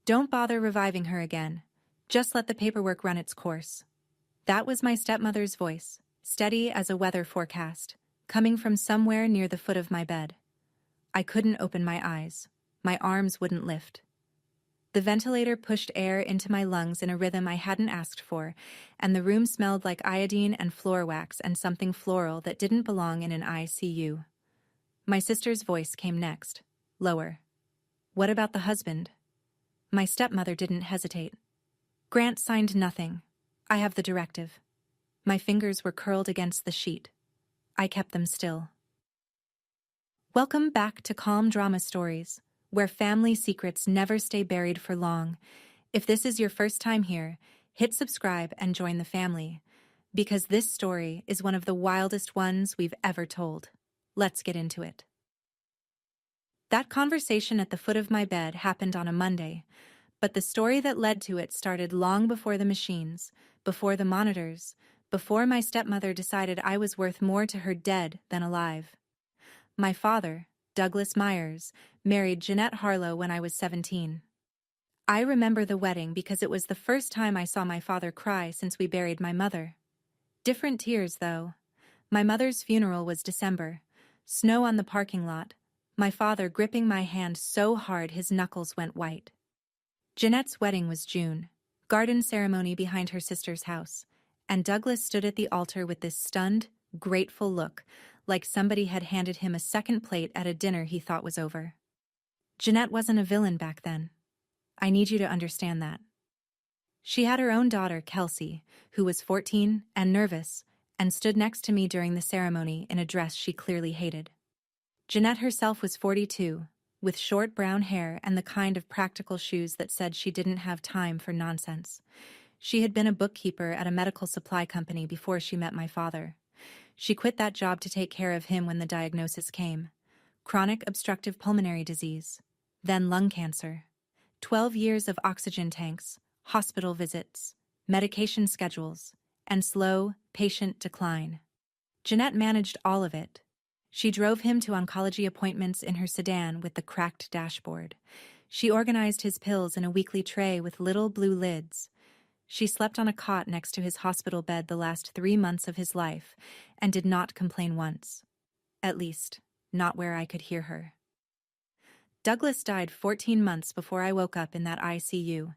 Don't bother reviving her again. Just let the paperwork run its course. That was my stepmother's voice, steady as a weather forecast, coming from somewhere near the foot of my bed. I couldn't open my eyes. My arms wouldn't lift. The ventilator pushed air into my lungs in a rhythm I hadn't asked for, and the room smelled like iodine and floor wax and something floral that didn't belong in an ICU. My sister's voice came next, lower. What about the husband? My stepmother didn't hesitate. Grant signed nothing. I have the directive. My fingers were curled against the sheet. I kept them still. Welcome back to Calm Drama Stories, where family secrets never stay buried for long. If this is your first time here, hit subscribe and join the family, because this story is one of the wildest ones we've ever told. Let's get into it. That conversation at the foot of my bed happened on a Monday, but the story that led to it started long before the machines, before the monitors, before my stepmother decided I was worth more to her dead than alive. My father, Douglas Myers, married Jeanette Harlow when I was 17. I remember the wedding because it was the first time I saw my father cry since we buried my mother. Different tears, though. My mother's funeral was December. Snow on the parking lot. My father gripping my hand so hard his knuckles went white. Jeanette's wedding was June. Garden ceremony behind her sister's house. And Douglas stood at the altar with this stunned, grateful look, like somebody had handed him a second plate at a dinner he thought was over. Jeanette wasn't a villain back then. I need you to understand that. She had her own daughter, Kelsey, who was 14 and nervous, and stood next to me during the ceremony in a dress she clearly hated. Jeanette herself was 42, with short brown hair and the kind of practical shoes that said she didn't have time for nonsense. She had been a bookkeeper at a medical supply company before she met my father. She quit that job to take care of him when the diagnosis came. Chronic obstructive pulmonary disease, then lung cancer. 12 years of oxygen tanks, hospital visits, medication schedules, and slow, patient decline. Jeanette managed all of it. She drove him to oncology appointments in her sedan with the cracked dashboard. She organized his pills in a weekly tray with little blue lids. She slept on a cot next to his hospital bed the last 3 months of his life and did not complain once. At least, not where I could hear her. Douglas died 14 months before I woke up in that ICU.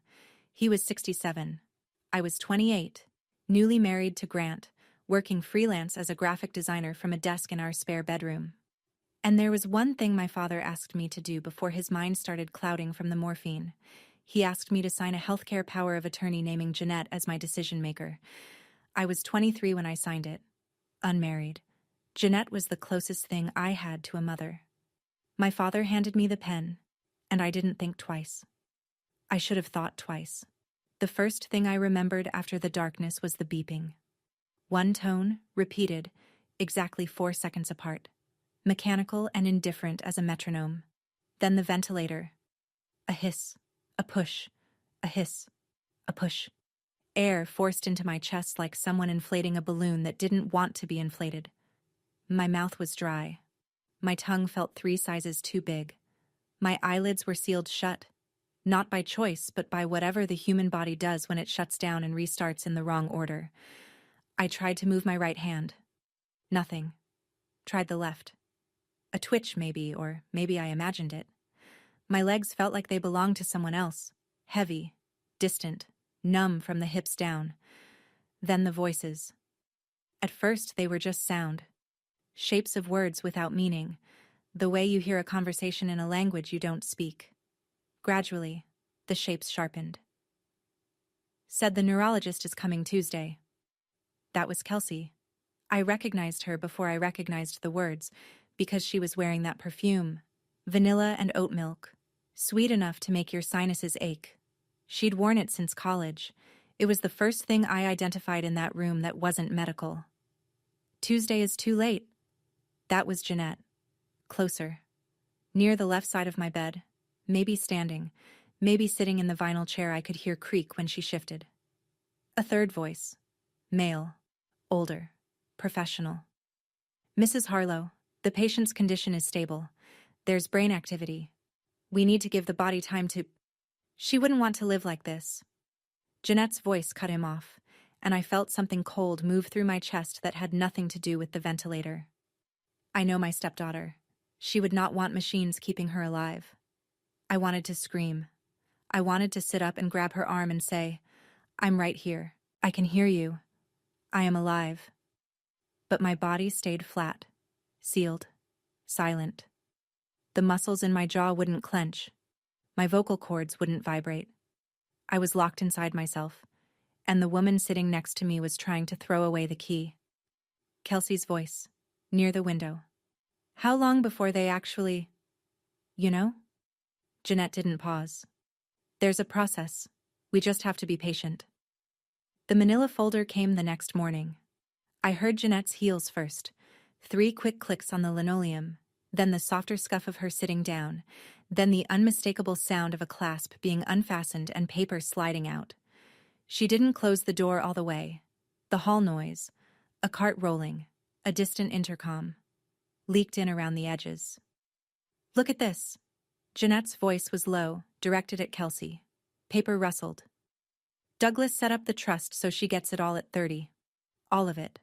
He was 67. I was 28, newly married to Grant, working freelance as a graphic designer from a desk in our spare bedroom. And there was one thing my father asked me to do before his mind started clouding from the morphine. He asked me to sign a healthcare power of attorney naming Jeanette as my decision maker. I was 23 when I signed it, unmarried. Jeanette was the closest thing I had to a mother. My father handed me the pen, and I didn't think twice. I should have thought twice. The first thing I remembered after the darkness was the beeping. One tone, repeated, exactly 4 seconds apart. Mechanical and indifferent as a metronome. Then the ventilator. A hiss, a push, a hiss, a push. Air forced into my chest like someone inflating a balloon that didn't want to be inflated. My mouth was dry. My tongue felt 3 sizes too big. My eyelids were sealed shut, not by choice, but by whatever the human body does when it shuts down and restarts in the wrong order. I tried to move my right hand. Nothing. Tried the left. A twitch, maybe, or maybe I imagined it. My legs felt like they belonged to someone else, heavy, distant, numb from the hips down. Then the voices. At first, they were just sound. Shapes of words without meaning, the way you hear a conversation in a language you don't speak. Gradually, the shapes sharpened. Said the neurologist is coming Tuesday. That was Kelsey. I recognized her before I recognized the words, because she was wearing that perfume, vanilla and oat milk, sweet enough to make your sinuses ache. She'd worn it since college. It was the first thing I identified in that room that wasn't medical. Tuesday is too late. That was Jeanette. Closer. Near the left side of my bed. Maybe standing. Maybe sitting in the vinyl chair I could hear creak when she shifted. A third voice. Male. Older. Professional. Mrs. Harlow, the patient's condition is stable. There's brain activity. We need to give the body time to... She wouldn't want to live like this. Jeanette's voice cut him off, and I felt something cold move through my chest that had nothing to do with the ventilator. I know my stepdaughter. She would not want machines keeping her alive. I wanted to scream. I wanted to sit up and grab her arm and say, "I'm right here. I can hear you. I am alive." But my body stayed flat, sealed, silent. The muscles in my jaw wouldn't clench. My vocal cords wouldn't vibrate. I was locked inside myself, and the woman sitting next to me was trying to throw away the key. Kelsey's voice, near the window. "How long before they actually, you know?" Jeanette didn't pause. "There's a process. We just have to be patient." The manila folder came the next morning. I heard Jeanette's heels first, 3 quick clicks on the linoleum, then the softer scuff of her sitting down, then the unmistakable sound of a clasp being unfastened and paper sliding out. She didn't close the door all the way. The hall noise, a cart rolling, a distant intercom, leaked in around the edges. "Look at this." Jeanette's voice was low, directed at Kelsey. Paper rustled. "Douglas set up the trust so she gets it all at 30. All of it.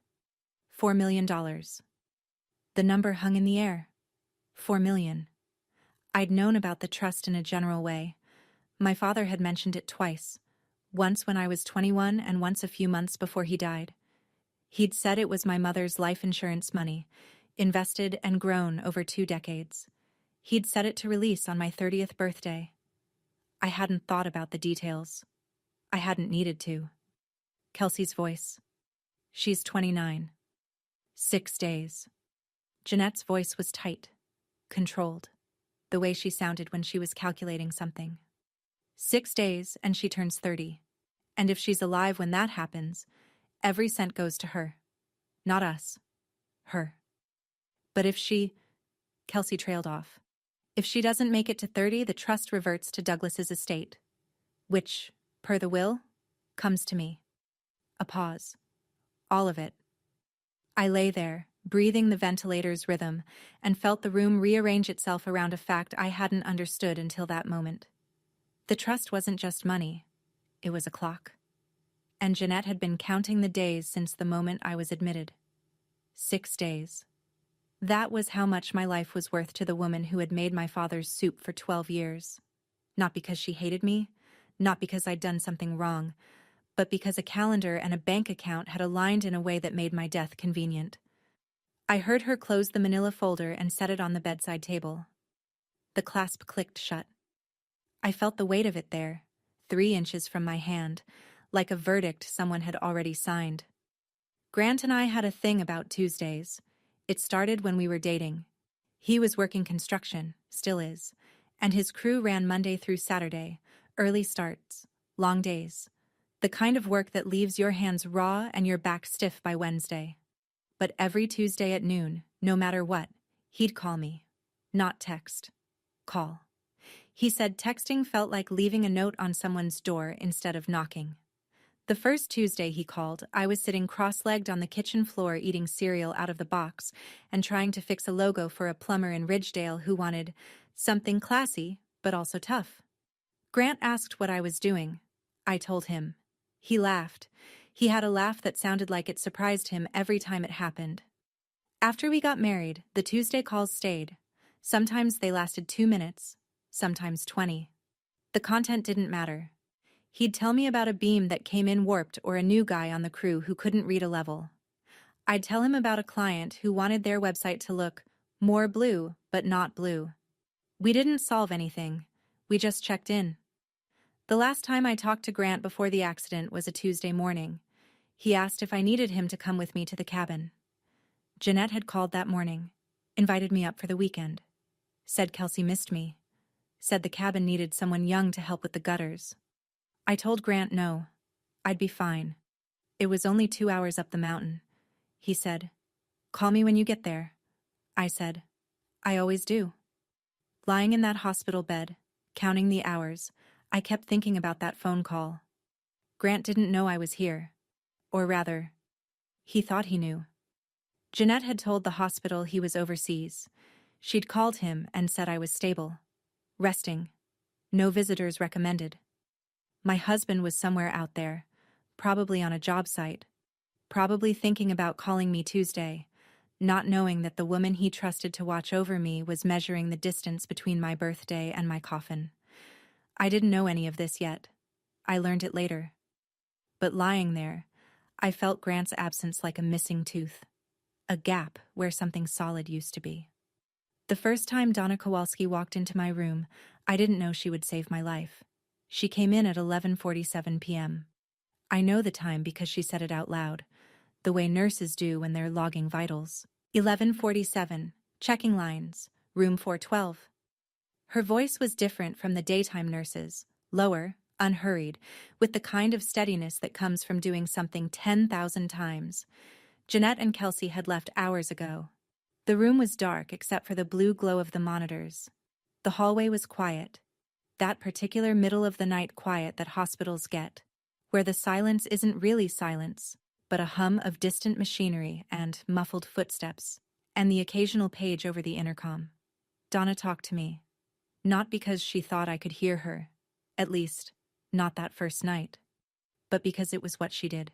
$4 million. The number hung in the air. 4 million. I'd known about the trust in a general way. My father had mentioned it twice, once when I was 21 and once a few months before he died. He'd said it was my mother's life insurance money, invested and grown over 2 decades. He'd set it to release on my 30th birthday. I hadn't thought about the details. I hadn't needed to. Kelsey's voice. "She's 29. 6 days." Jeanette's voice was tight, controlled, the way she sounded when she was calculating something. 6 days and she turns 30. And if she's alive when that happens, every cent goes to her. Not us. Her. But if she... Kelsey trailed off. "If she doesn't make it to 30, the trust reverts to Douglas's estate, which, per the will, comes to me." A pause. All of it. I lay there, breathing the ventilator's rhythm, and felt the room rearrange itself around a fact I hadn't understood until that moment. The trust wasn't just money. It was a clock. And Jeanette had been counting the days since the moment I was admitted. 6 days. That was how much my life was worth to the woman who had made my father's soup for 12 years. Not because she hated me, not because I'd done something wrong, but because a calendar and a bank account had aligned in a way that made my death convenient. I heard her close the manila folder and set it on the bedside table. The clasp clicked shut. I felt the weight of it there, 3 inches from my hand, like a verdict someone had already signed. Grant and I had a thing about Tuesdays. It started when we were dating. He was working construction, still is, and his crew ran Monday through Saturday, early starts, long days, the kind of work that leaves your hands raw and your back stiff by Wednesday. But every Tuesday at noon, no matter what, he'd call me. Not text. Call. He said texting felt like leaving a note on someone's door instead of knocking. The first Tuesday he called, I was sitting cross-legged on the kitchen floor eating cereal out of the box and trying to fix a logo for a plumber in Ridgedale who wanted something classy, but also tough. Grant asked what I was doing. I told him. He laughed. He had a laugh that sounded like it surprised him every time it happened. After we got married, the Tuesday calls stayed. Sometimes they lasted 2 minutes, sometimes 20. The content didn't matter. He'd tell me about a beam that came in warped or a new guy on the crew who couldn't read a level. I'd tell him about a client who wanted their website to look more blue, but not blue. We didn't solve anything. We just checked in. The last time I talked to Grant before the accident was a Tuesday morning. He asked if I needed him to come with me to the cabin. Jeanette had called that morning, invited me up for the weekend. Said Kelsey missed me. Said the cabin needed someone young to help with the gutters. I told Grant no. I'd be fine. It was only 2 hours up the mountain. He said, "Call me when you get there." I said, "I always do." Lying in that hospital bed, counting the hours, I kept thinking about that phone call. Grant didn't know I was here. Or rather, he thought he knew. Jeanette had told the hospital he was overseas. She'd called him and said I was stable. Resting. No visitors recommended. My husband was somewhere out there, probably on a job site, probably thinking about calling me Tuesday, not knowing that the woman he trusted to watch over me was measuring the distance between my birthday and my coffin. I didn't know any of this yet. I learned it later. But lying there, I felt Grant's absence like a missing tooth, a gap where something solid used to be. The first time Donna Kowalski walked into my room, I didn't know she would save my life. She came in at 11:47 p.m. I know the time because she said it out loud, the way nurses do when they're logging vitals. 11:47, checking lines, room 412. Her voice was different from the daytime nurses, lower, unhurried, with the kind of steadiness that comes from doing something 10,000 times. Jeanette and Kelsey had left hours ago. The room was dark except for the blue glow of the monitors. The hallway was quiet. That particular middle-of-the-night quiet that hospitals get, where the silence isn't really silence, but a hum of distant machinery and muffled footsteps, and the occasional page over the intercom. Donna talked to me. Not because she thought I could hear her, at least, not that first night, but because it was what she did.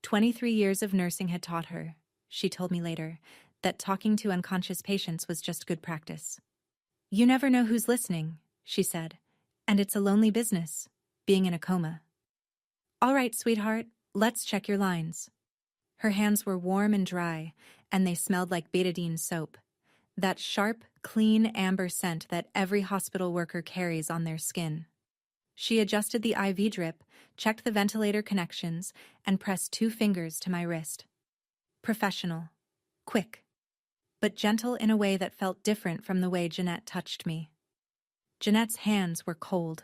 23 years of nursing had taught her, she told me later, that talking to unconscious patients was just good practice. You never know who's listening, she said, and it's a lonely business, being in a coma. All right, sweetheart, let's check your lines. Her hands were warm and dry, and they smelled like betadine soap, that sharp, clean amber scent that every hospital worker carries on their skin. She adjusted the IV drip, checked the ventilator connections, and pressed 2 fingers to my wrist. Professional. Quick. But gentle in a way that felt different from the way Jeanette touched me. Jeanette's hands were cold.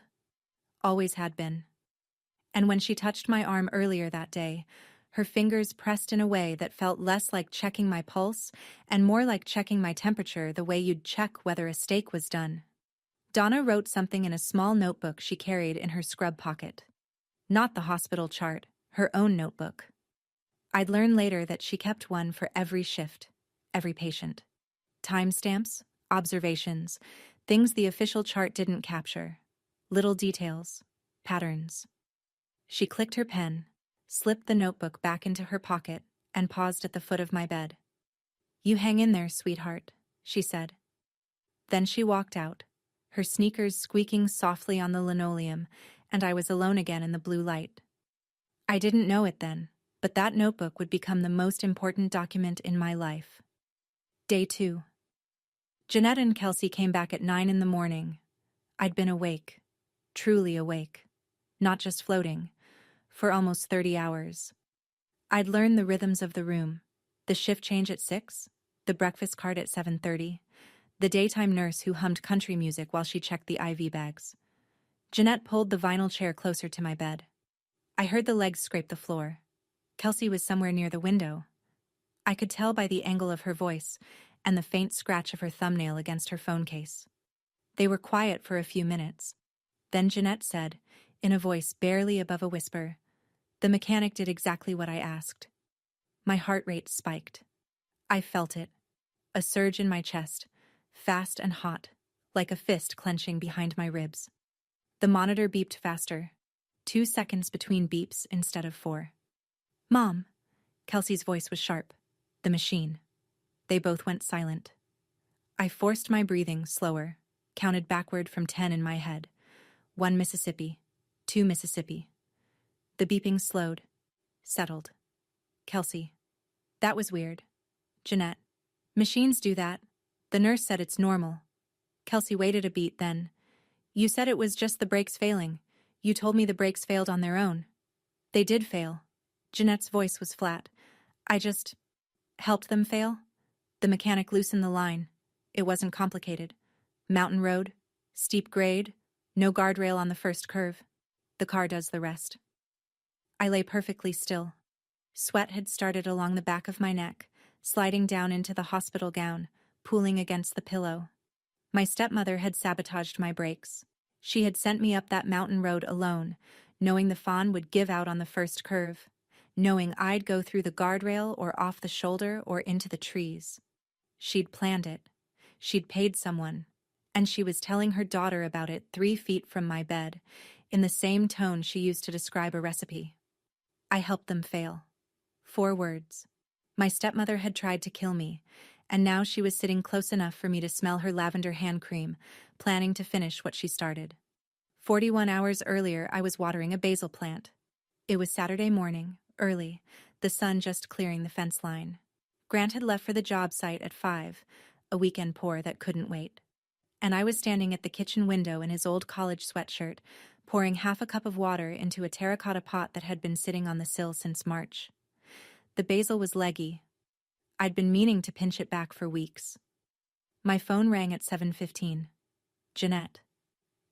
Always had been. And when she touched my arm earlier that day, her fingers pressed in a way that felt less like checking my pulse and more like checking my temperature the way you'd check whether a steak was done. Donna wrote something in a small notebook she carried in her scrub pocket. Not the hospital chart, her own notebook. I'd learn later that she kept one for every shift, every patient. Timestamps, observations, things the official chart didn't capture. Little details, patterns. She clicked her pen, slipped the notebook back into her pocket, and paused at the foot of my bed. You hang in there, sweetheart, she said. Then she walked out, her sneakers squeaking softly on the linoleum, and I was alone again in the blue light. I didn't know it then, but that notebook would become the most important document in my life. Day 2. Jeanette and Kelsey came back at 9 in the morning. I'd been awake, truly awake, not just floating, for almost 30 hours. I'd learned the rhythms of the room, the shift change at 6, the breakfast cart at 7:30, the daytime nurse who hummed country music while she checked the IV bags. Jeanette pulled the vinyl chair closer to my bed. I heard the legs scrape the floor. Kelsey was somewhere near the window. I could tell by the angle of her voice and the faint scratch of her thumbnail against her phone case. They were quiet for a few minutes. Then Jeanette said, in a voice barely above a whisper, "The mechanic did exactly what I asked." My heart rate spiked. I felt it, a surge in my chest, fast and hot, like a fist clenching behind my ribs. The monitor beeped faster, 2 seconds between beeps instead of 4. Mom. Kelsey's voice was sharp. The machine. They both went silent. I forced my breathing slower, counted backward from 10 in my head. 1 Mississippi, 2 Mississippi. The beeping slowed, settled. Kelsey. That was weird. Jeanette. Machines do that. The nurse said it's normal. Kelsey waited a beat then. You said it was just the brakes failing. You told me the brakes failed on their own. They did fail. Jeanette's voice was flat. I just helped them fail. The mechanic loosened the line. It wasn't complicated. Mountain road, steep grade, no guardrail on the first curve. The car does the rest. I lay perfectly still. Sweat had started along the back of my neck, sliding down into the hospital gown, pooling against the pillow. My stepmother had sabotaged my brakes. She had sent me up that mountain road alone, knowing the fawn would give out on the first curve, knowing I'd go through the guardrail or off the shoulder or into the trees. She'd planned it. She'd paid someone. And she was telling her daughter about it 3 feet from my bed, in the same tone she used to describe a recipe. I helped them fail. 4 words. My stepmother had tried to kill me, and now she was sitting close enough for me to smell her lavender hand cream, planning to finish what she started. 41 hours earlier, I was watering a basil plant. It was Saturday morning, early, the sun just clearing the fence line. Grant had left for the job site at 5, a weekend pour that couldn't wait. And I was standing at the kitchen window in his old college sweatshirt, pouring half a cup of water into a terracotta pot that had been sitting on the sill since March. The basil was leggy. I'd been meaning to pinch it back for weeks. My phone rang at 7:15. Jeanette.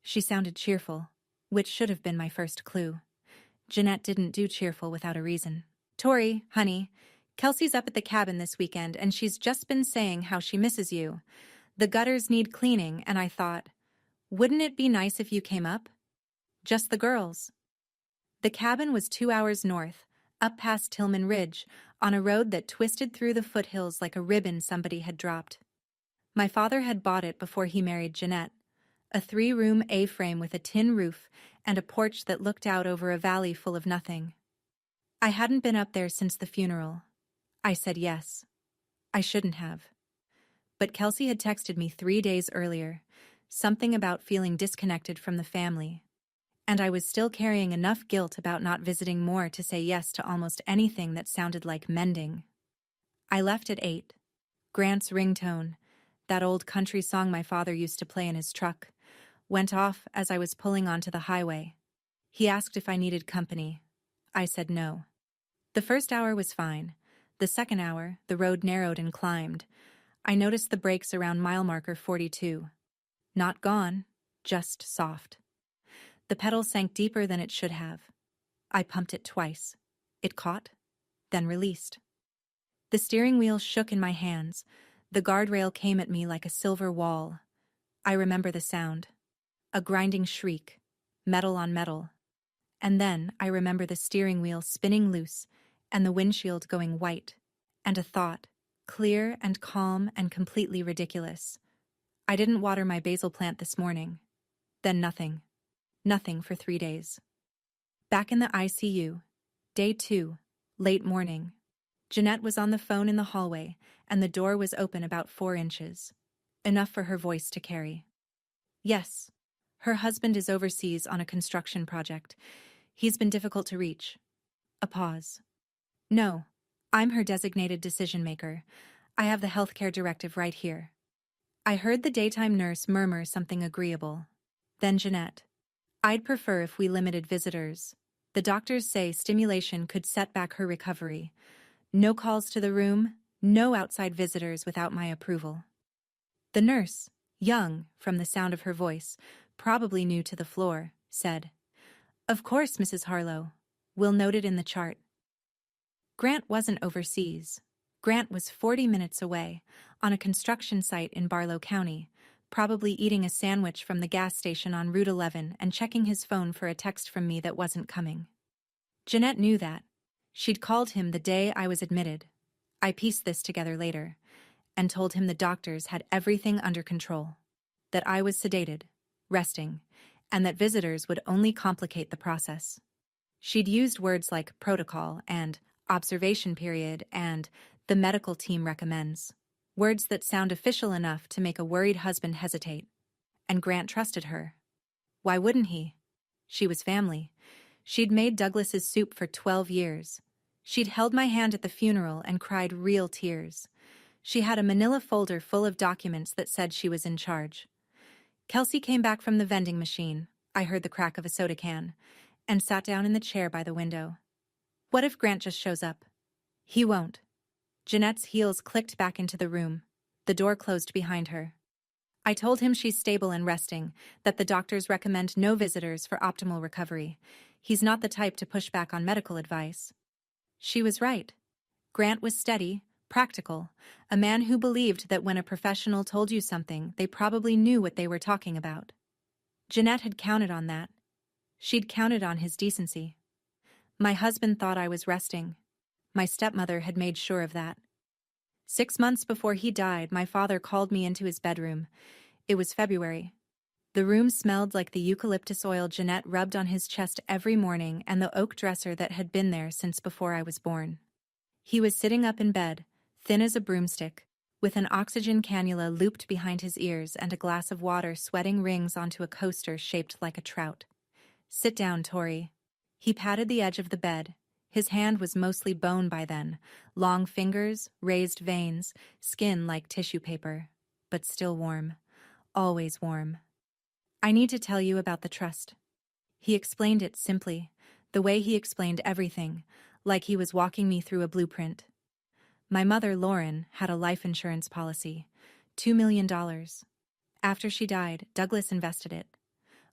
She sounded cheerful, which should have been my first clue. Jeanette didn't do cheerful without a reason. Tori, honey, Kelsey's up at the cabin this weekend and she's just been saying how she misses you. The gutters need cleaning, and I thought, wouldn't it be nice if you came up? Just the girls. The cabin was 2 hours north, up past Tillman Ridge, on a road that twisted through the foothills like a ribbon somebody had dropped. My father had bought it before he married Jeanette, a 3-room A-frame with a tin roof and a porch that looked out over a valley full of nothing. I hadn't been up there since the funeral. I said yes. I shouldn't have. But Kelsey had texted me 3 days earlier, something about feeling disconnected from the family, and I was still carrying enough guilt about not visiting more to say yes to almost anything that sounded like mending. I left at 8. Grant's ringtone, that old country song my father used to play in his truck, went off as I was pulling onto the highway. He asked if I needed company. I said no. The first hour was fine. The second hour, the road narrowed and climbed. I noticed the brakes around mile marker 42. Not gone, just soft. The pedal sank deeper than it should have. I pumped it twice. It caught, then released. The steering wheel shook in my hands. The guardrail came at me like a silver wall. I remember the sound. A grinding shriek, metal on metal. And then I remember the steering wheel spinning loose and the windshield going white, and a thought, clear and calm and completely ridiculous. I didn't water my basil plant this morning. Then nothing. Nothing for 3 days. Back in the ICU. Day 2. Late morning. Jeanette was on the phone in the hallway, and the door was open about 4 inches. Enough for her voice to carry. Yes. Her husband is overseas on a construction project. He's been difficult to reach. A pause. No. I'm her designated decision-maker. I have the healthcare directive right here. I heard the daytime nurse murmur something agreeable. Then Jeanette. I'd prefer if we limited visitors. The doctors say stimulation could set back her recovery. No calls to the room, no outside visitors without my approval. The nurse, young from the sound of her voice, probably new to the floor, said, Of course, Mrs. Harlow. We'll note it in the chart. Grant wasn't overseas. Grant was 40 minutes away, on a construction site in Barlow County, probably eating a sandwich from the gas station on Route 11 and checking his phone for a text from me that wasn't coming. Jeanette knew that. She'd called him the day I was admitted. I pieced this together later, and told him the doctors had everything under control, that I was sedated, resting, and that visitors would only complicate the process. She'd used words like protocol and observation period and the medical team recommends, words that sound official enough to make a worried husband hesitate. And Grant trusted her. Why wouldn't he? She was family. She'd made Douglas's soup for 12 years. She'd held my hand at the funeral and cried real tears. She had a manila folder full of documents that said she was in charge. Kelsey came back from the vending machine. I heard the crack of a soda can, and sat down in the chair by the window. What if Grant just shows up? He won't. Jeanette's heels clicked back into the room. The door closed behind her. I told him she's stable and resting, that the doctors recommend no visitors for optimal recovery. He's not the type to push back on medical advice. She was right. Grant was steady, practical, a man who believed that when a professional told you something, they probably knew what they were talking about. Jeanette had counted on that. She'd counted on his decency. My husband thought I was resting. My stepmother had made sure of that. 6 months before he died, my father called me into his bedroom. It was February. The room smelled like the eucalyptus oil Jeanette rubbed on his chest every morning and the oak dresser that had been there since before I was born. He was sitting up in bed, thin as a broomstick, with an oxygen cannula looped behind his ears and a glass of water sweating rings onto a coaster shaped like a trout. "Sit down, Tori." He patted the edge of the bed. His hand was mostly bone by then, long fingers, raised veins, skin like tissue paper, but still warm. Always warm. "I need to tell you about the trust." He explained it simply, the way he explained everything, like he was walking me through a blueprint. My mother, Lauren, had a life insurance policy, $2 million. After she died, Douglas invested it.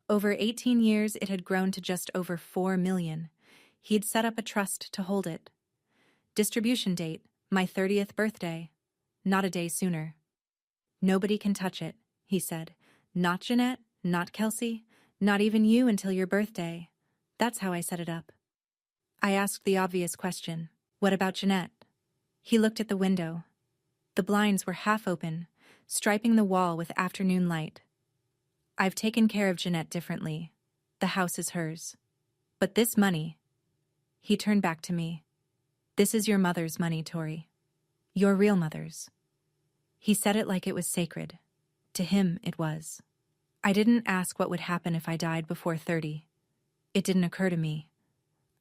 Over 18 years, it had grown to just over $4 million. He'd set up a trust to hold it. Distribution date, my 30th birthday. Not a day sooner. "Nobody can touch it," he said. "Not Jeanette, not Kelsey, not even you until your birthday." That's how I set it up. I asked the obvious question, "What about Jeanette?" He looked at the window. The blinds were half open, striping the wall with afternoon light. "I've taken care of Jeanette differently. The house is hers. But this money..." He turned back to me. "This is your mother's money, Tori. Your real mother's." He said it like it was sacred. To him, it was. I didn't ask what would happen if I died before 30. It didn't occur to me.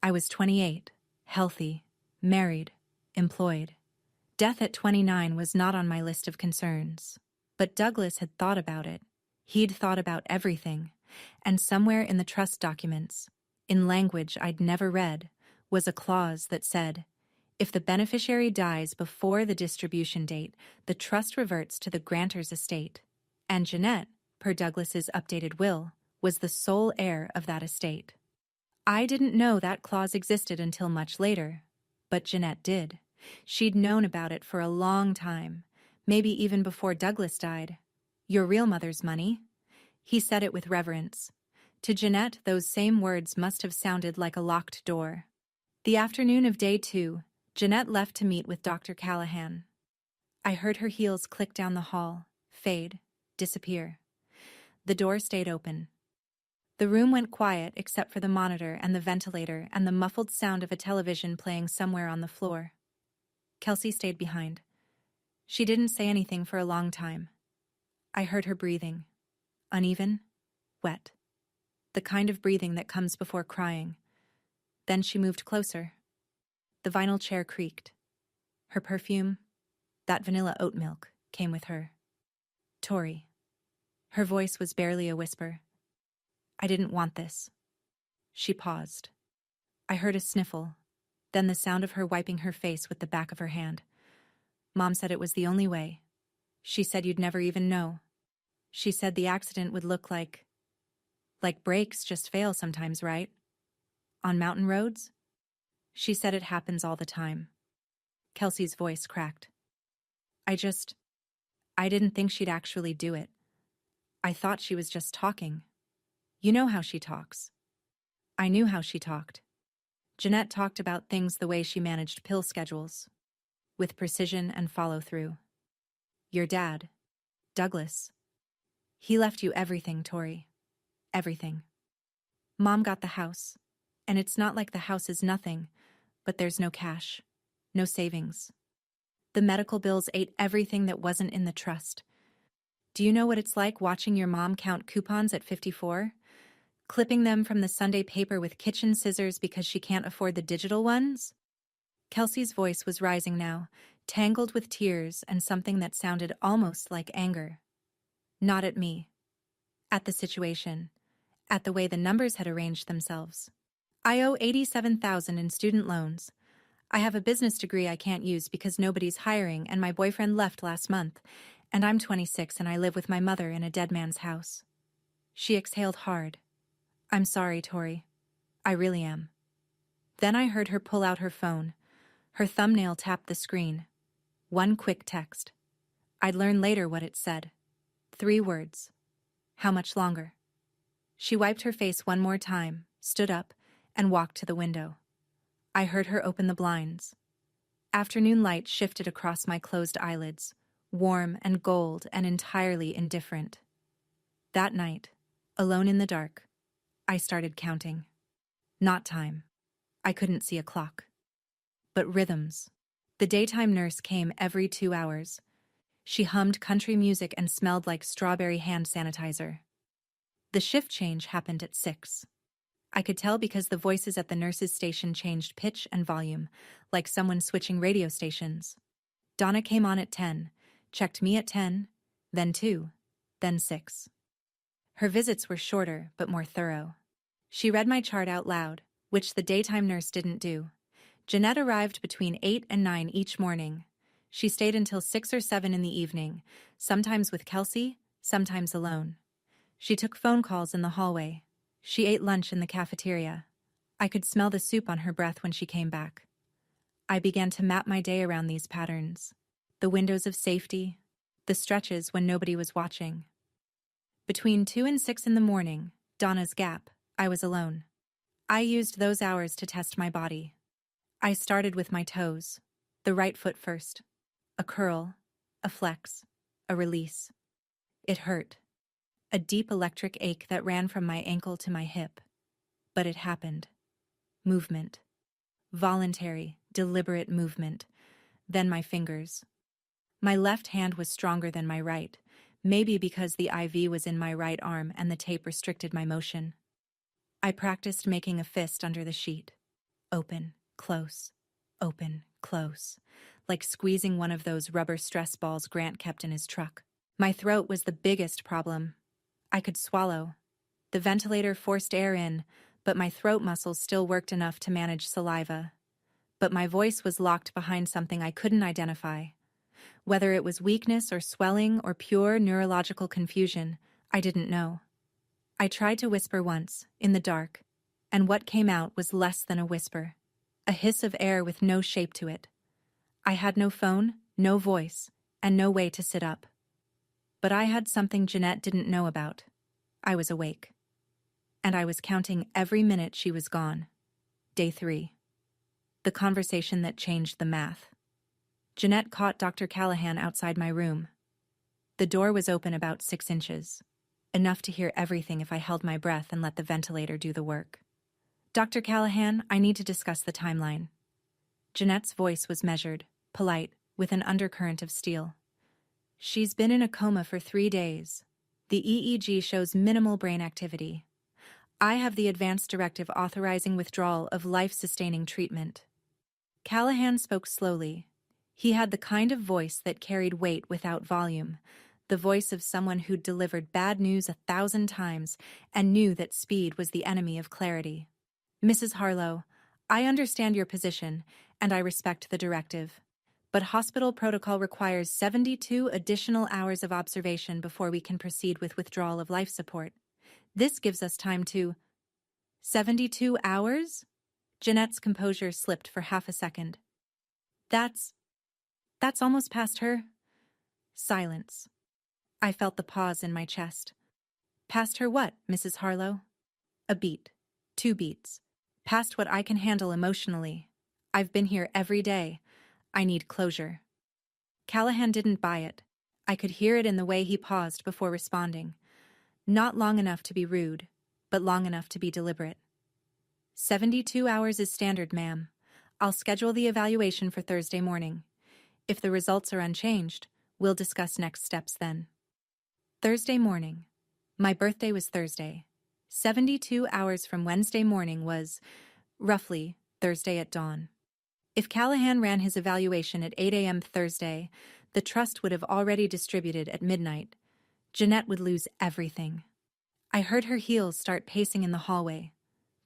I was 28, healthy, married, employed. Death at 29 was not on my list of concerns. But Douglas had thought about it. He'd thought about everything. And somewhere in the trust documents, in language I'd never read, was a clause that said, if the beneficiary dies before the distribution date, the trust reverts to the grantor's estate. And Jeanette, per Douglas's updated will, was the sole heir of that estate. I didn't know that clause existed until much later, but Jeanette did. She'd known about it for a long time, maybe even before Douglas died. "Your real mother's money?" He said it with reverence. To Jeanette, those same words must have sounded like a locked door. The afternoon of day 2, Jeanette left to meet with Dr. Callahan. I heard her heels click down the hall, fade, disappear. The door stayed open. The room went quiet except for the monitor and the ventilator and the muffled sound of a television playing somewhere on the floor. Kelsey stayed behind. She didn't say anything for a long time. I heard her breathing. Uneven, wet. The kind of breathing that comes before crying. Then she moved closer. The vinyl chair creaked. Her perfume, that vanilla oat milk, came with her. "Tori." Her voice was barely a whisper. "I didn't want this." She paused. I heard a sniffle, then the sound of her wiping her face with the back of her hand. "Mom said it was the only way. She said you'd never even know. She said the accident would look like brakes just fail sometimes, right? On mountain roads?" She said it happens all the time. Kelsey's voice cracked. I didn't think she'd actually do it. I thought she was just talking. You know how she talks." I knew how she talked. Jeanette talked about things the way she managed pill schedules, with precision and follow-through. "Your dad, Douglas. He left you everything, Tori. Everything. Mom got the house, and it's not like the house is nothing, but there's no cash, no savings. The medical bills ate everything that wasn't in the trust. Do you know what it's like watching your mom count coupons at 54? Clipping them from the Sunday paper with kitchen scissors because she can't afford the digital ones?" Kelsey's voice was rising now, tangled with tears and something that sounded almost like anger. Not at me. At the situation. At the way the numbers had arranged themselves. "I owe $87,000 in student loans. I have a business degree I can't use because nobody's hiring and my boyfriend left last month, and I'm 26 and I live with my mother in a dead man's house." She exhaled hard. "I'm sorry, Tori. I really am." Then I heard her pull out her phone. Her thumbnail tapped the screen. One quick text. I'd learn later what it said. 3 words. "How much longer?" She wiped her face one more time, stood up, and walked to the window. I heard her open the blinds. Afternoon light shifted across my closed eyelids, warm and gold and entirely indifferent. That night, Alone in the dark, I started counting. Not time. I couldn't see a clock. But rhythms. The daytime nurse came every 2 hours. She hummed country music and smelled like strawberry hand sanitizer. The shift change happened at 6. I could tell because the voices at the nurse's station changed pitch and volume, like someone switching radio stations. Donna came on at 10, checked me at 10, then 2, then 6. Her visits were shorter but more thorough. She read my chart out loud, which the daytime nurse didn't do. Jeanette arrived between 8 and 9 each morning. She stayed until 6 or 7 in the evening, sometimes with Kelsey, sometimes alone. She took phone calls in the hallway. She ate lunch in the cafeteria. I could smell the soup on her breath when she came back. I began to map my day around these patterns. The windows of safety, the stretches when nobody was watching. Between 2 and 6 in the morning, Donna's gap, I was alone. I used those hours to test my body. I started with my toes, the right foot first. A curl, a flex, a release. It hurt. A deep electric ache that ran from my ankle to my hip. But it happened. Movement. Voluntary, deliberate movement. Then my fingers. My left hand was stronger than my right, maybe because the IV was in my right arm and the tape restricted my motion. I practiced making a fist under the sheet. Open, close, open, close, like squeezing one of those rubber stress balls Grant kept in his truck. My throat was the biggest problem. I could swallow. The ventilator forced air in, but my throat muscles still worked enough to manage saliva. But my voice was locked behind something I couldn't identify. Whether it was weakness or swelling or pure neurological confusion, I didn't know. I tried to whisper once, in the dark, and what came out was less than a whisper. A hiss of air with no shape to it. I had no phone, no voice, and no way to sit up. But I had something Jeanette didn't know about. I was awake. And I was counting every minute she was gone. Day 3. The conversation that changed the math. Jeanette caught Dr. Callahan outside my room. The door was open about 6 inches. Enough to hear everything if I held my breath and let the ventilator do the work. Dr. Callahan, I need to discuss the timeline. Jeanette's voice was measured, polite, with an undercurrent of steel. She's been in a coma for 3 days. The EEG shows minimal brain activity. I have the advance directive authorizing withdrawal of life-sustaining treatment. Callahan spoke slowly. He had the kind of voice that carried weight without volume, the voice of someone who'd delivered bad news 1,000 times and knew that speed was the enemy of clarity. Mrs. Harlow, I understand your position, and I respect the directive. But hospital protocol requires 72 additional hours of observation before we can proceed with withdrawal of life support. This gives us time to... 72 hours? Jeanette's composure slipped for half a second. That's almost past her. Silence. I felt the pause in my chest. Past her what, Mrs. Harlow? A beat. 2 beats. Past what I can handle emotionally. I've been here every day. I need closure. Callahan didn't buy it. I could hear it in the way he paused before responding. Not long enough to be rude, but long enough to be deliberate. 72 hours is standard, ma'am. I'll schedule the evaluation for Thursday morning. If the results are unchanged, we'll discuss next steps then. Thursday morning. My birthday was Thursday. 72 hours from Wednesday morning was, roughly, Thursday at dawn. If Callahan ran his evaluation at 8 a.m. Thursday, the trust would have already distributed at midnight. Jeanette would lose everything. I heard her heels start pacing in the hallway.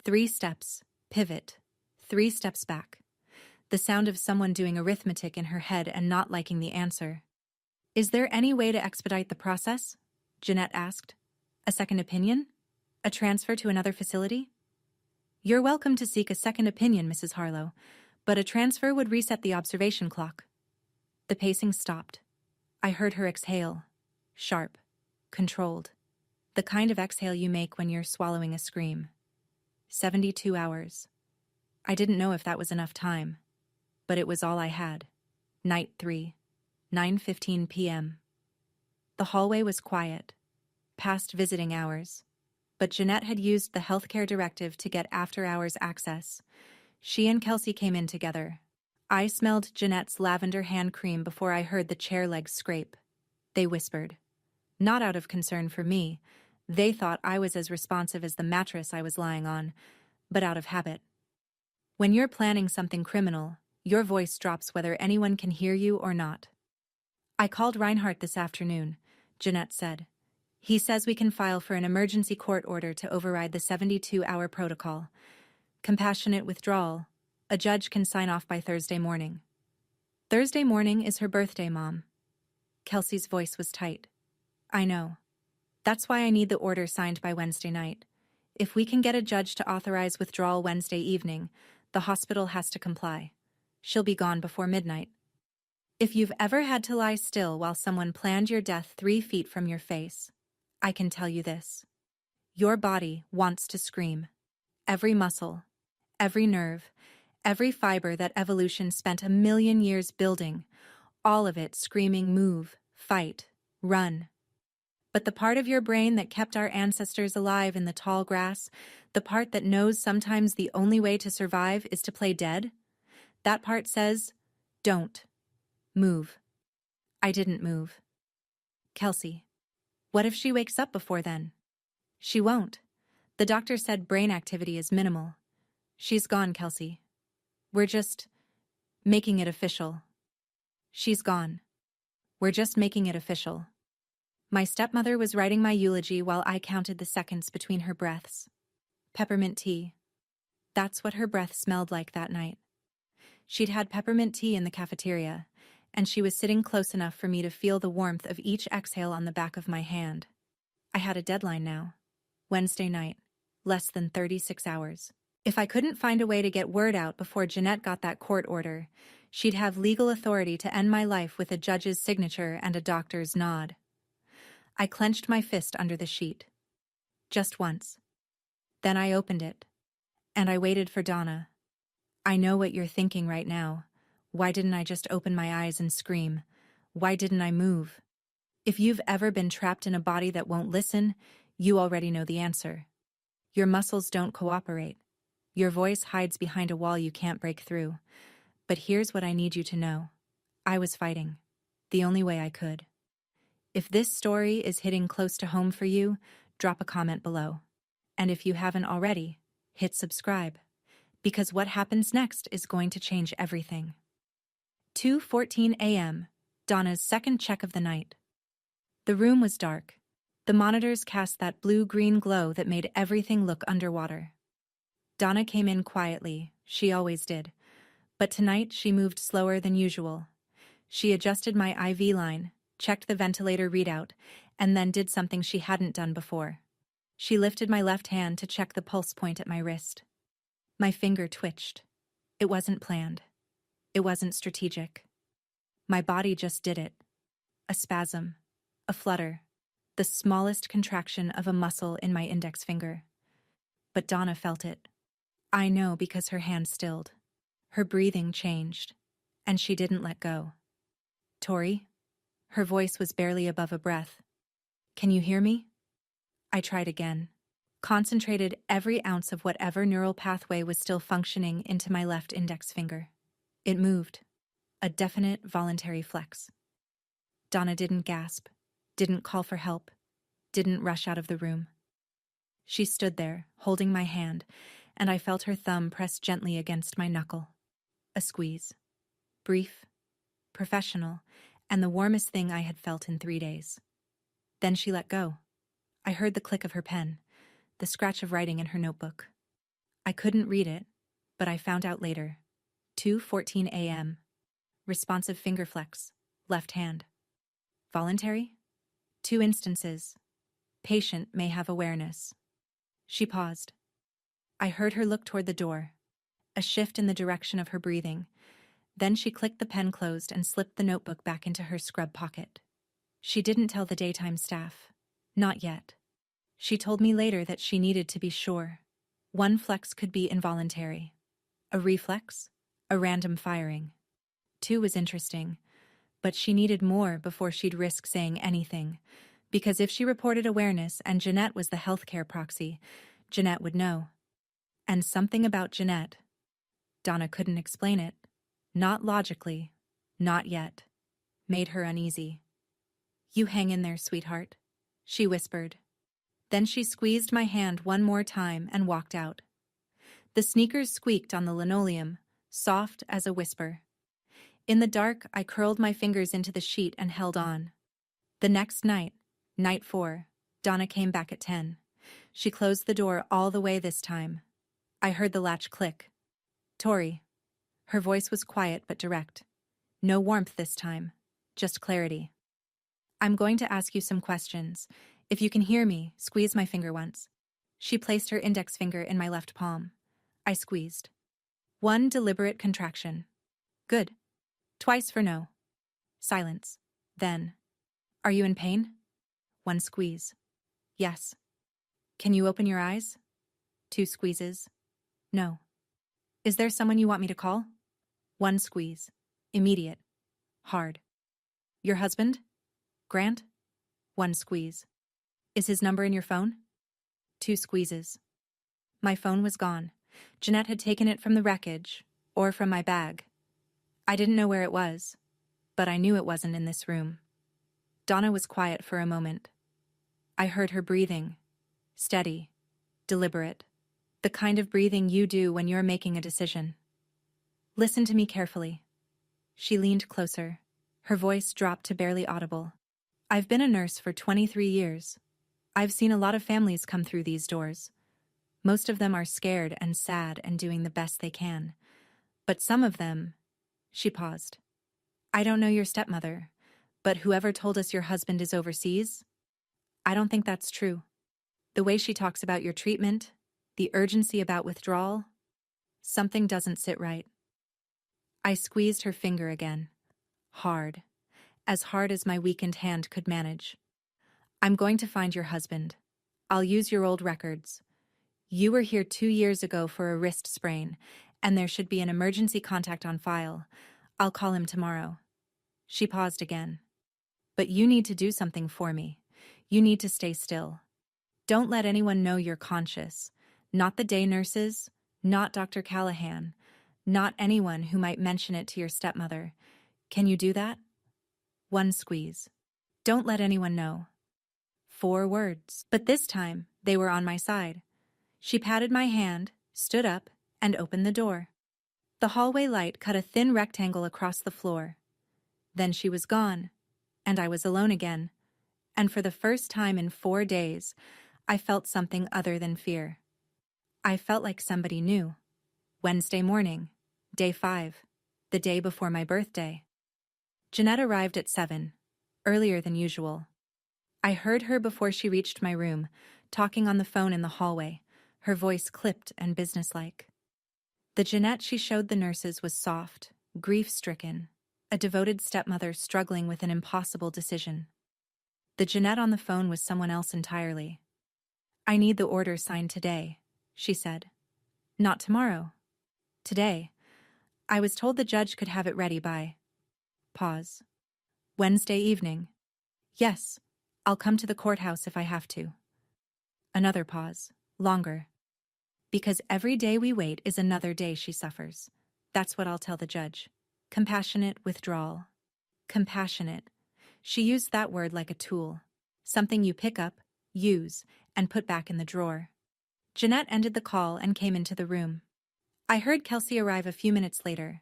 3 steps, pivot, 3 steps back. The sound of someone doing arithmetic in her head and not liking the answer. Is there any way to expedite the process? Jeanette asked. A second opinion? A transfer to another facility? You're welcome to seek a second opinion, Mrs. Harlow, but a transfer would reset the observation clock. The pacing stopped. I heard her exhale. Sharp. Controlled. The kind of exhale you make when you're swallowing a scream. 72 hours. I didn't know if that was enough time, but it was all I had. Night 3. 9:15 p.m. The hallway was quiet. Past visiting hours. but Jeanette had used the healthcare directive to get after-hours access. She and Kelsey came in together. I smelled Jeanette's lavender hand cream before I heard the chair legs scrape. They whispered. Not out of concern for me. They thought I was as responsive as the mattress I was lying on, but out of habit. When you're planning something criminal, your voice drops whether anyone can hear you or not. I called Reinhardt this afternoon, Jeanette said. He says we can file for an emergency court order to override the 72-hour protocol. Compassionate withdrawal. A judge can sign off by Thursday morning. Thursday morning is her birthday, Mom. Kelsey's voice was tight. I know. That's why I need the order signed by Wednesday night. If we can get a judge to authorize withdrawal Wednesday evening, the hospital has to comply. She'll be gone before midnight. If you've ever had to lie still while someone planned your death 3 feet from your face, I can tell you this. Your body wants to scream. Every muscle, every nerve, every fiber that evolution spent 1,000,000 years building, all of it screaming move, fight, run. But the part of your brain that kept our ancestors alive in the tall grass, the part that knows sometimes the only way to survive is to play dead, that part says, don't. Move. I didn't move. Kelsey. What if she wakes up before then? She won't. The doctor said brain activity is minimal. She's gone, Kelsey. We're just making it official. She's gone. We're just making it official. My stepmother was writing my eulogy while I counted the seconds between her breaths. Peppermint tea. That's what her breath smelled like that night. She'd had peppermint tea in the cafeteria, and she was sitting close enough for me to feel the warmth of each exhale on the back of my hand. I had a deadline now. Wednesday night. Less than 36 hours. If I couldn't find a way to get word out before Jeanette got that court order, she'd have legal authority to end my life with a judge's signature and a doctor's nod. I clenched my fist under the sheet. Just once. Then I opened it. And I waited for Donna. I know what you're thinking right now. Why didn't I just open my eyes and scream? Why didn't I move? If you've ever been trapped in a body that won't listen, you already know the answer. Your muscles don't cooperate. Your voice hides behind a wall you can't break through. But here's what I need you to know. I was fighting. The only way I could. If this story is hitting close to home for you, drop a comment below. And if you haven't already, hit subscribe. Because what happens next is going to change everything. 2:14 a.m., Donna's second check of the night. The room was dark. The monitors cast that blue-green glow that made everything look underwater. Donna came in quietly, she always did. But tonight she moved slower than usual. She adjusted my IV line, checked the ventilator readout, and then did something she hadn't done before. She lifted my left hand to check the pulse point at my wrist. My finger twitched. It wasn't planned. It wasn't strategic. My body just did it. A spasm. A flutter. The smallest contraction of a muscle in my index finger. But Donna felt it. I know because her hand stilled. Her breathing changed. And she didn't let go. Tori? Her voice was barely above a breath. Can you hear me? I tried again. Concentrated every ounce of whatever neural pathway was still functioning into my left index finger. It moved. A definite voluntary flex. Donna didn't gasp, didn't call for help, didn't rush out of the room. She stood there, holding my hand, and I felt her thumb press gently against my knuckle. A squeeze. Brief, professional, and the warmest thing I had felt in 3 days. Then she let go. I heard the click of her pen, the scratch of writing in her notebook. I couldn't read it, but I found out later. 2:14 a.m. Responsive finger flex, left hand. Voluntary? 2 instances. Patient may have awareness. She paused. I heard her look toward the door, a shift in the direction of her breathing. Then she clicked the pen closed and slipped the notebook back into her scrub pocket. She didn't tell the daytime staff. Not yet. She told me later that she needed to be sure. 1 flex could be involuntary. A reflex? A random firing. 2 was interesting, but she needed more before she'd risk saying anything, Because if she reported awareness and Jeanette was the healthcare proxy, Jeanette would know. And something about Jeanette. Donna couldn't explain it. Not logically. Not yet. Made her uneasy. "You hang in there, sweetheart," she whispered. Then she squeezed my hand one more time and walked out. The sneakers squeaked on the linoleum, soft as a whisper. In the dark, I curled my fingers into the sheet and held on. The next night, night 4, Donna came back at 10. She closed the door all the way this time. I heard the latch click. "Tori." Her voice was quiet but direct. No warmth this time, just clarity. "I'm going to ask you some questions. If you can hear me, squeeze my finger once." She placed her index finger in my left palm. I squeezed. One deliberate contraction. "Good." Twice for no. Silence. Then, "Are you in pain?" One squeeze. "Yes." "Can you open your eyes?" 2 squeezes. "No." "Is there someone you want me to call?" 1 squeeze. Immediate. Hard. "Your husband? Grant?" 1 squeeze. "Is his number in your phone?" 2 squeezes. My phone was gone. Jeanette had taken it from the wreckage, or from my bag. I didn't know where it was, but I knew it wasn't in this room. Donna was quiet for a moment. I heard her breathing. Steady. Deliberate. The kind of breathing you do when you're making a decision. "Listen to me carefully." She leaned closer. Her voice dropped to barely audible. "I've been a nurse for 23 years. I've seen a lot of families come through these doors. Most of them are scared and sad and doing the best they can. But some of them..." She paused. "I don't know your stepmother, but whoever told us your husband is overseas? I don't think that's true. The way she talks about your treatment, the urgency about withdrawal, something doesn't sit right." I squeezed her finger again. Hard. As hard as my weakened hand could manage. "I'm going to find your husband. I'll use your old records. You were here 2 years ago for a wrist sprain, and there should be an emergency contact on file. I'll call him tomorrow." She paused again. "But you need to do something for me. You need to stay still. Don't let anyone know you're conscious. Not the day nurses, not Dr. Callahan, not anyone who might mention it to your stepmother. Can you do that?" 1 squeeze. "Don't let anyone know." 4 words. But this time, they were on my side. She patted my hand, stood up, and opened the door. The hallway light cut a thin rectangle across the floor. Then she was gone, and I was alone again. And for the first time in 4 days, I felt something other than fear. I felt like somebody knew. Wednesday morning, day 5, the day before my birthday. Jeanette arrived at 7, earlier than usual. I heard her before she reached my room, talking on the phone in the hallway, her voice clipped and businesslike. The Jeanette she showed the nurses was soft, grief-stricken, a devoted stepmother struggling with an impossible decision. The Jeanette on the phone was someone else entirely. "I need the order signed today," she said. "Not tomorrow. Today. I was told the judge could have it ready by..." Pause. "Wednesday evening." "Yes. I'll come to the courthouse if I have to." Another pause. Longer. "Because every day we wait is another day she suffers. That's what I'll tell the judge." Compassionate withdrawal. Compassionate. She used that word like a tool. Something you pick up, use, and put back in the drawer. Jeanette ended the call and came into the room. I heard Kelsey arrive a few minutes later.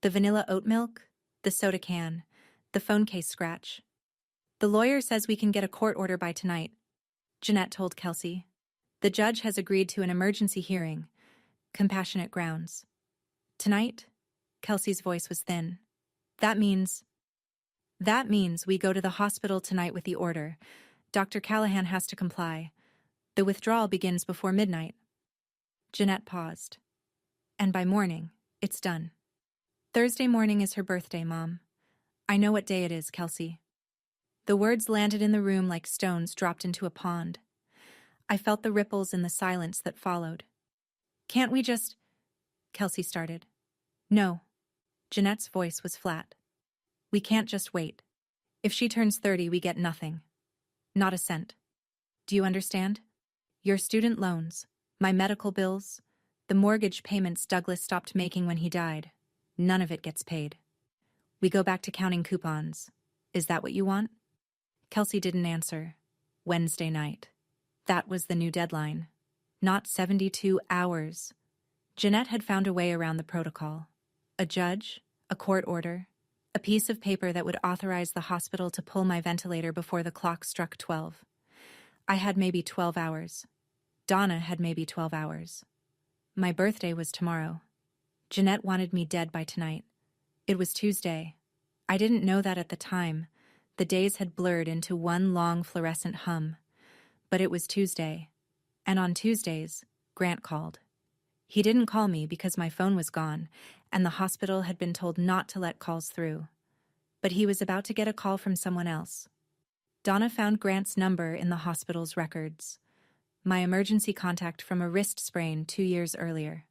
The vanilla oat milk, the soda can, the phone case scratch. "The lawyer says we can get a court order by tonight," Jeanette told Kelsey. "The judge has agreed to an emergency hearing. Compassionate grounds." "Tonight?" Kelsey's voice was thin. That means we go to the hospital tonight with the order. Dr. Callahan has to comply. The withdrawal begins before midnight." Jeanette paused. "And by morning, it's done." "Thursday morning is her birthday, Mom. I know what day it is, Kelsey." The words landed in the room like stones dropped into a pond. I felt the ripples in the silence that followed. "Can't we just..." Kelsey started. "No." Jeanette's voice was flat. "We can't just wait. If she turns 30, we get nothing." Not a cent. Do you understand? Your student loans, my medical bills, the mortgage payments Douglas stopped making when he died. None of it gets paid. We go back to counting coupons. Is that what you want? Kelsey didn't answer. Wednesday night. That was the new deadline. Not 72 hours. Jeanette had found a way around the protocol. A judge, a court order, a piece of paper that would authorize the hospital to pull my ventilator before the clock struck 12. I had maybe 12 hours. Donna had maybe 12 hours. My birthday was tomorrow. Jeanette wanted me dead by tonight. It was Tuesday. I didn't know that at the time. The days had blurred into one long fluorescent hum. But it was Tuesday. And on Tuesdays, Grant called. He didn't call me because my phone was gone, and the hospital had been told not to let calls through. But he was about to get a call from someone else. Donna found Grant's number in the hospital's records. My emergency contact from a wrist sprain 2 years earlier.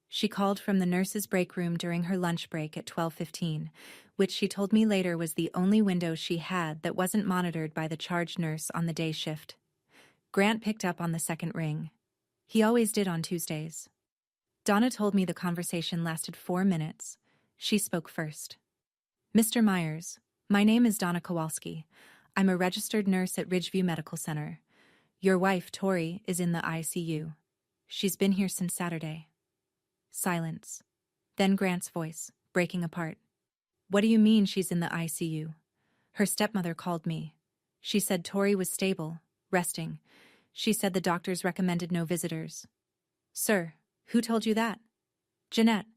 She called from the nurse's break room during her lunch break at 12:15, which she told me later was the only window she had that wasn't monitored by the charge nurse on the day shift. Grant picked up on the second ring. He always did on Tuesdays. Donna told me the conversation lasted 4 minutes. She spoke first. Mr. Myers, my name is Donna Kowalski. I'm a registered nurse at Ridgeview Medical Center. Your wife, Tori, is in the ICU. She's been here since Saturday. Silence. Then Grant's voice, breaking apart. What do you mean she's in the ICU? Her stepmother called me. She said Tori was stable, resting. She said the doctors recommended no visitors. Sir, who told you that? Jeanette.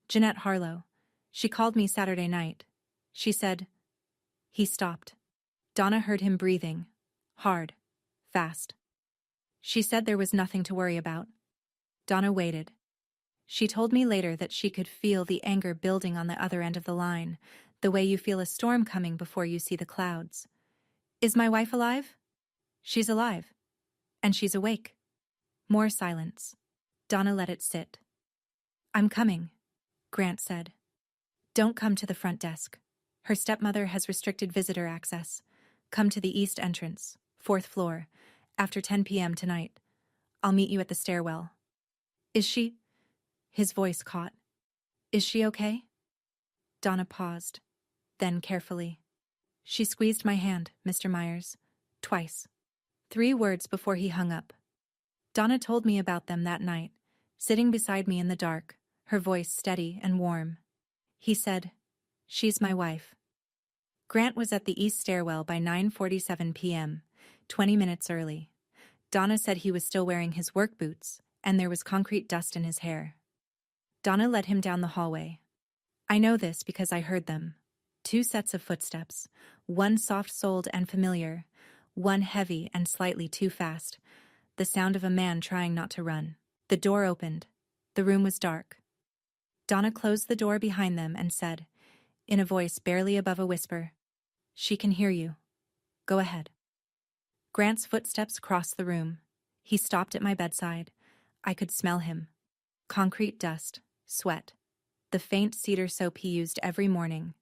Jeanette Harlow. She called me Saturday night. She said... He stopped. Donna heard him breathing. Hard. Fast. She said there was nothing to worry about. Donna waited. She told me later that she could feel the anger building on the other end of the line, the way you feel a storm coming before you see the clouds. Is my wife alive? She's alive. And she's awake. More silence. Donna let it sit. I'm coming, Grant said. Don't come to the front desk. Her stepmother has restricted visitor access. Come to the east entrance, 4th floor, after 10 p.m. tonight. I'll meet you at the stairwell. Is she... His voice caught. Is she okay? Donna paused. Then carefully. She squeezed my hand, Mr. Myers. Twice. 3 words before he hung up. Donna told me about them that night, sitting beside me in the dark, her voice steady and warm. He said, She's my wife. Grant was at the east stairwell by 9:47 p.m., 20 minutes early. Donna said he was still wearing his work boots, and there was concrete dust in his hair. Donna led him down the hallway. I know this because I heard them. 2 sets of footsteps, one soft-soled and familiar, one heavy and slightly too fast, the sound of a man trying not to run. The door opened. The room was dark. Donna closed the door behind them and said, in a voice barely above a whisper, She can hear you. Go ahead. Grant's footsteps crossed the room. He stopped at my bedside. I could smell him. Concrete dust, sweat, the faint cedar soap he used every morning,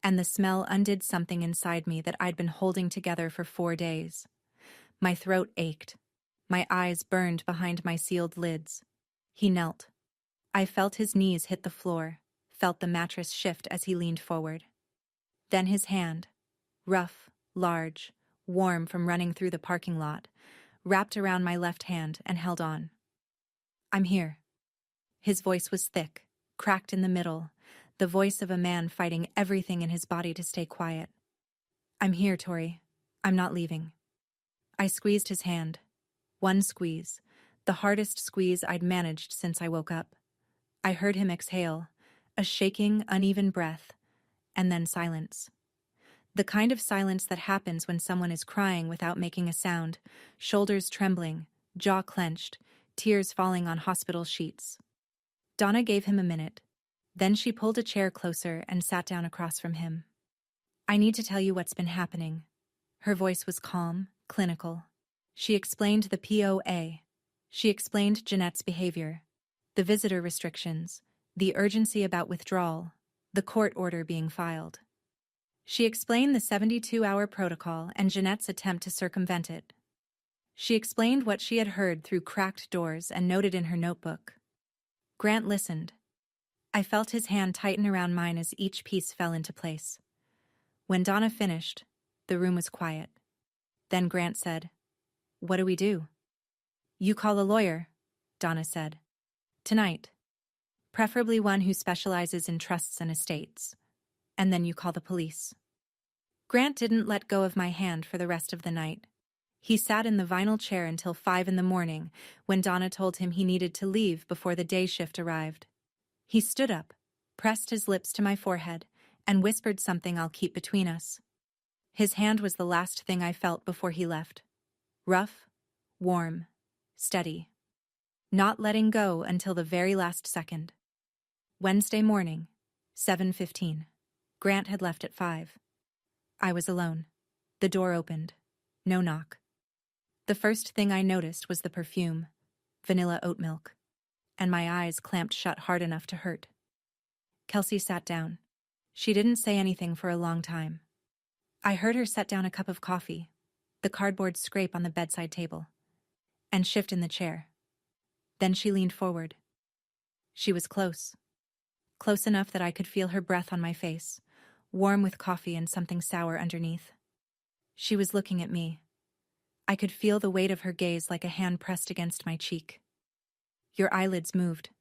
and the smell undid something inside me that I'd been holding together for 4 days. My throat ached. My eyes burned behind my sealed lids. He knelt. I felt his knees hit the floor, felt the mattress shift as he leaned forward. Then his hand, rough, large, warm from running through the parking lot, wrapped around my left hand and held on. I'm here. His voice was thick, cracked in the middle, the voice of a man fighting everything in his body to stay quiet. I'm here, Tori. I'm not leaving. I squeezed his hand. One squeeze, the hardest squeeze I'd managed since I woke up. I heard him exhale, a shaking, uneven breath, and then silence. The kind of silence that happens when someone is crying without making a sound, shoulders trembling, jaw clenched, tears falling on hospital sheets. Donna gave him a minute. Then she pulled a chair closer and sat down across from him. I need to tell you what's been happening. Her voice was calm, clinical. She explained the POA. She explained Jeanette's behavior, the visitor restrictions, the urgency about withdrawal, the court order being filed. She explained the 72-hour protocol and Jeanette's attempt to circumvent it. She explained what she had heard through cracked doors and noted in her notebook. Grant listened. I felt his hand tighten around mine as each piece fell into place. When Donna finished, the room was quiet. Then Grant said, "What do we do?" "You call a lawyer," Donna said. "Tonight. Preferably one who specializes in trusts and estates. And then you call the police." Grant didn't let go of my hand for the rest of the night. He sat in the vinyl chair until 5 in the morning, when Donna told him he needed to leave before the day shift arrived. He stood up, pressed his lips to my forehead, and whispered something I'll keep between us. His hand was the last thing I felt before he left. Rough, warm, steady. Not letting go until the very last second. Wednesday morning, 7:15. Grant had left at 5. I was alone. The door opened. No knock. The first thing I noticed was the perfume, vanilla oat milk, and my eyes clamped shut hard enough to hurt. Kelsey sat down. She didn't say anything for a long time. I heard her set down a cup of coffee, the cardboard scrape on the bedside table, and shift in the chair. Then she leaned forward. She was close. Close enough that I could feel her breath on my face, warm with coffee and something sour underneath. She was looking at me. I could feel the weight of her gaze like a hand pressed against my cheek. Your eyelids moved.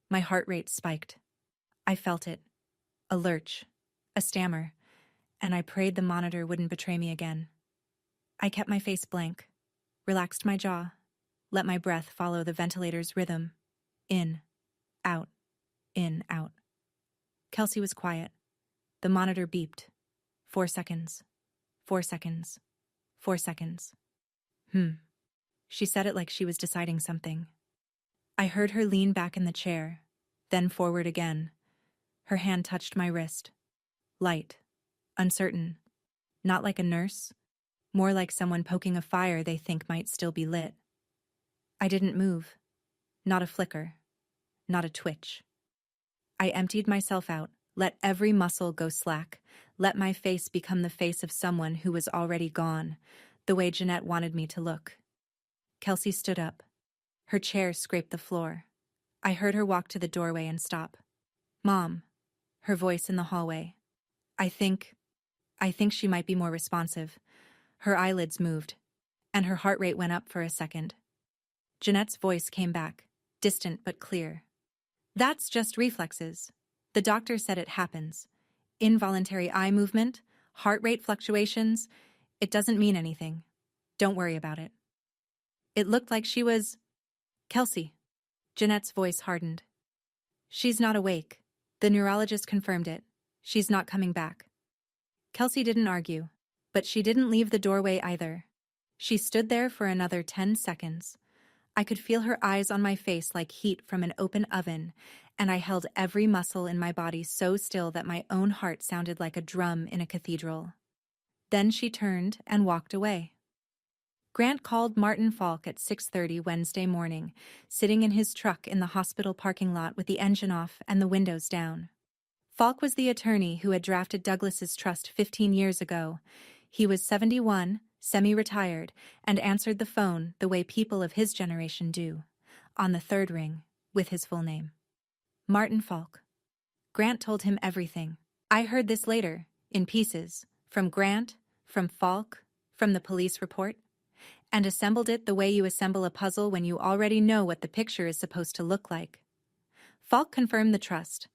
My heart rate spiked. I felt it. A lurch. A stammer. And I prayed the monitor wouldn't betray me again. I kept my face blank, relaxed my jaw, let my breath follow the ventilator's rhythm. In, out, in, out. Kelsey was quiet. The monitor beeped. 4 seconds. 4 seconds. 4 seconds. She said it like she was deciding something. I heard her lean back in the chair, then forward again. Her hand touched my wrist. Light. Uncertain. Not like a nurse. More like someone poking a fire they think might still be lit. I didn't move. Not a flicker. Not a twitch. I emptied myself out, let every muscle go slack, let my face become the face of someone who was already gone, the way Jeanette wanted me to look. Kelsey stood up. Her chair scraped the floor. I heard her walk to the doorway and stop. "Mom," her voice in the hallway. I think she might be more responsive. Her eyelids moved, and her heart rate went up for a second. Jeanette's voice came back, distant but clear. "That's just reflexes. The doctor said it happens. Involuntary eye movement, heart rate fluctuations. It doesn't mean anything. Don't worry about it." It looked like she was... "Kelsey." Jeanette's voice hardened. "She's not awake. The neurologist confirmed it. She's not coming back." Kelsey didn't argue, but she didn't leave the doorway either. She stood there for another 10 seconds. I could feel her eyes on my face like heat from an open oven, and I held every muscle in my body so still that my own heart sounded like a drum in a cathedral. Then she turned and walked away. Grant called Martin Falk at 6:30 Wednesday morning, sitting in his truck in the hospital parking lot with the engine off and the windows down. Falk was the attorney who had drafted Douglas's trust 15 years ago. He was 71, semi-retired, and answered the phone the way people of his generation do, on the third ring, with his full name. Martin Falk. Grant told him everything. I heard this later, in pieces, from Grant, from Falk, from the police report, and assembled it the way you assemble a puzzle when you already know what the picture is supposed to look like. Falk confirmed the trust.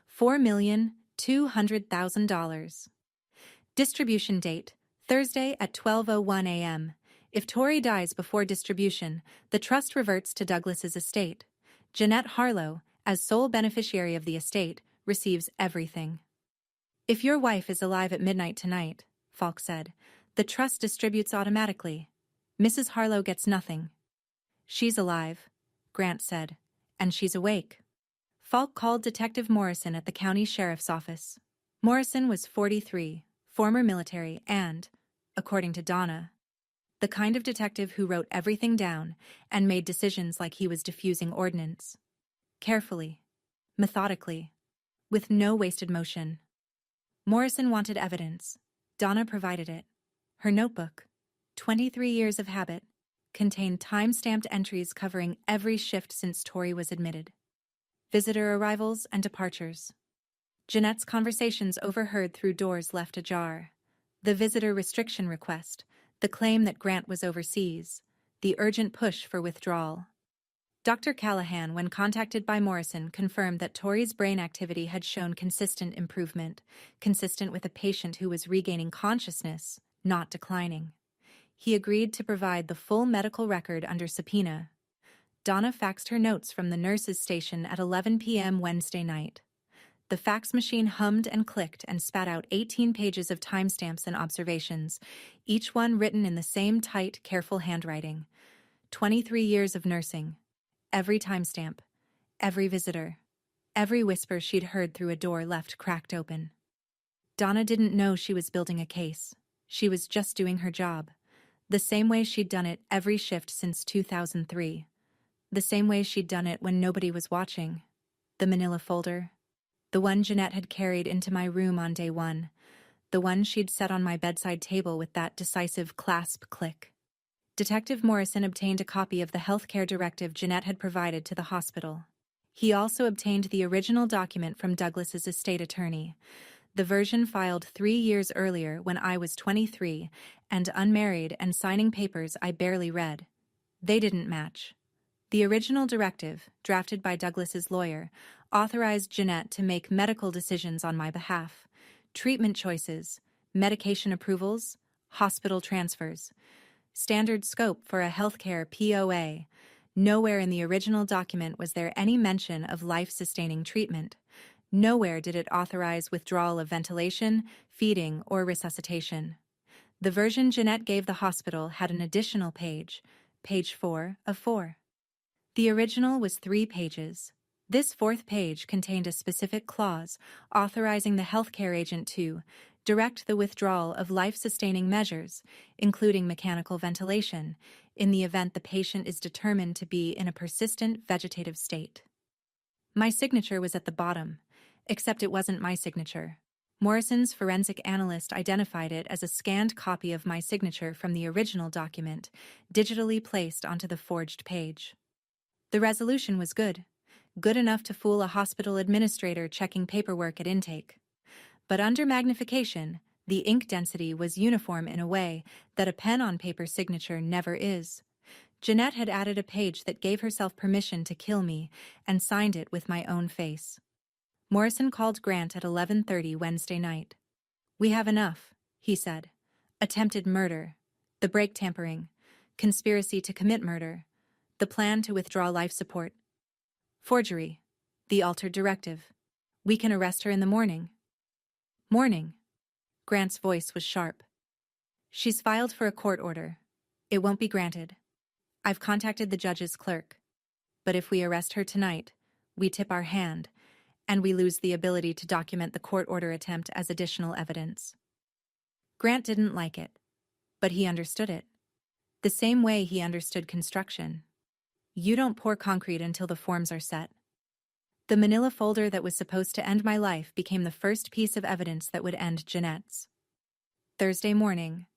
$4,200,000. Distribution date, Thursday at 12:01 a.m. If Tori dies before distribution, the trust reverts to Douglas's estate. Jeanette Harlow, as sole beneficiary of the estate, receives everything. If your wife is alive at midnight tonight, Falk said, the trust distributes automatically. Mrs. Harlow gets nothing. She's alive, Grant said, and she's awake. Falk called Detective Morrison at the county sheriff's office. Morrison was 43, former military and, according to Donna, the kind of detective who wrote everything down and made decisions like he was defusing ordnance. Carefully, methodically, with no wasted motion. Morrison wanted evidence. Donna provided it. Her notebook, 23 years of habit, contained time-stamped entries covering every shift since Tori was admitted. Visitor arrivals and departures. Jeanette's conversations overheard through doors left ajar. The visitor restriction request, the claim that Grant was overseas, the urgent push for withdrawal. Dr. Callahan, when contacted by Morrison, confirmed that Tori's brain activity had shown consistent improvement, consistent with a patient who was regaining consciousness, not declining. He agreed to provide the full medical record under subpoena. Donna faxed her notes from the nurse's station at 11 p.m. Wednesday night. The fax machine hummed and clicked and spat out 18 pages of timestamps and observations, each one written in the same tight, careful handwriting. 23 years of nursing. Every timestamp, every visitor, every whisper she'd heard through a door left cracked open. Donna didn't know she was building a case. She was just doing her job. The same way she'd done it every shift since 2003. The same way she'd done it when nobody was watching. The manila folder. The one Jeanette had carried into my room on day one. The one she'd set on my bedside table with that decisive clasp click. Detective Morrison obtained a copy of the healthcare directive Jeanette had provided to the hospital. He also obtained the original document from Douglas's estate attorney, the version filed 3 years earlier when I was 23 and unmarried and signing papers I barely read. They didn't match. The original directive, drafted by Douglas's lawyer, authorized Jeanette to make medical decisions on my behalf, treatment choices, medication approvals, hospital transfers. Standard scope for a healthcare POA. Nowhere in the original document was there any mention of life-sustaining treatment. Nowhere did it authorize withdrawal of ventilation, feeding, or resuscitation. The version Jeanette gave the hospital had an additional page, page 4 of 4. The original was 3 pages. This 4th page contained a specific clause authorizing the healthcare agent to direct the withdrawal of life-sustaining measures, including mechanical ventilation, in the event the patient is determined to be in a persistent vegetative state. My signature was at the bottom, except it wasn't my signature. Morrison's forensic analyst identified it as a scanned copy of my signature from the original document, digitally placed onto the forged page. The resolution was good enough to fool a hospital administrator checking paperwork at intake. But under magnification, the ink density was uniform in a way that a pen-on-paper signature never is. Jeanette had added a page that gave herself permission to kill me and signed it with my own face. Morrison called Grant at 11:30 Wednesday night. "We have enough," he said. "Attempted murder, the brake tampering, conspiracy to commit murder, the plan to withdraw life support, forgery, the altered directive. We can arrest her in the morning." "Morning." Grant's voice was sharp. "She's filed for a court order. It won't be granted. I've contacted the judge's clerk. But if we arrest her tonight, we tip our hand, and we lose the ability to document the court order attempt as additional evidence." Grant didn't like it, but he understood it. The same way he understood construction. You don't pour concrete until the forms are set. The manila folder that was supposed to end my life became the first piece of evidence that would end Jeanette's. Thursday morning,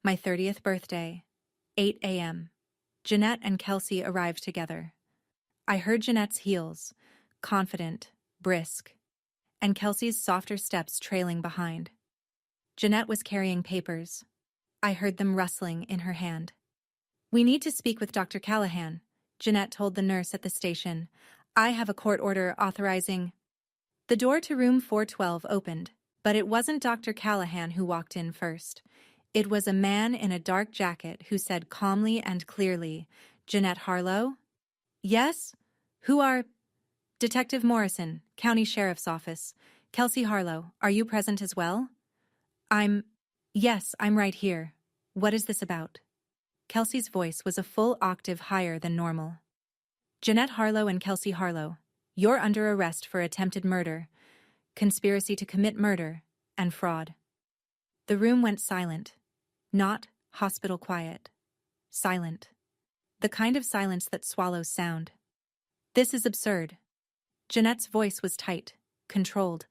my 30th birthday, 8 a.m. Jeanette and Kelsey arrived together. I heard Jeanette's heels, confident, brisk, and Kelsey's softer steps trailing behind. Jeanette was carrying papers. I heard them rustling in her hand. "We need to speak with Dr. Callahan," Jeanette told the nurse at the station. "I have a court order authorizing—" The door to room 412 opened, but it wasn't Dr. Callahan who walked in first. It was a man in a dark jacket who said calmly and clearly, "Jeanette Harlow?" "Yes? Who are—" "Detective Morrison, County Sheriff's Office. Kelsey Harlow, are you present as well?" "Yes, I'm right here. What is this about?" Kelsey's voice was a full octave higher than normal. "Jeanette Harlow and Kelsey Harlow, you're under arrest for attempted murder, conspiracy to commit murder, and fraud." The room went silent. Not hospital quiet. Silent. The kind of silence that swallows sound. "This is absurd." Jeanette's voice was tight, controlled,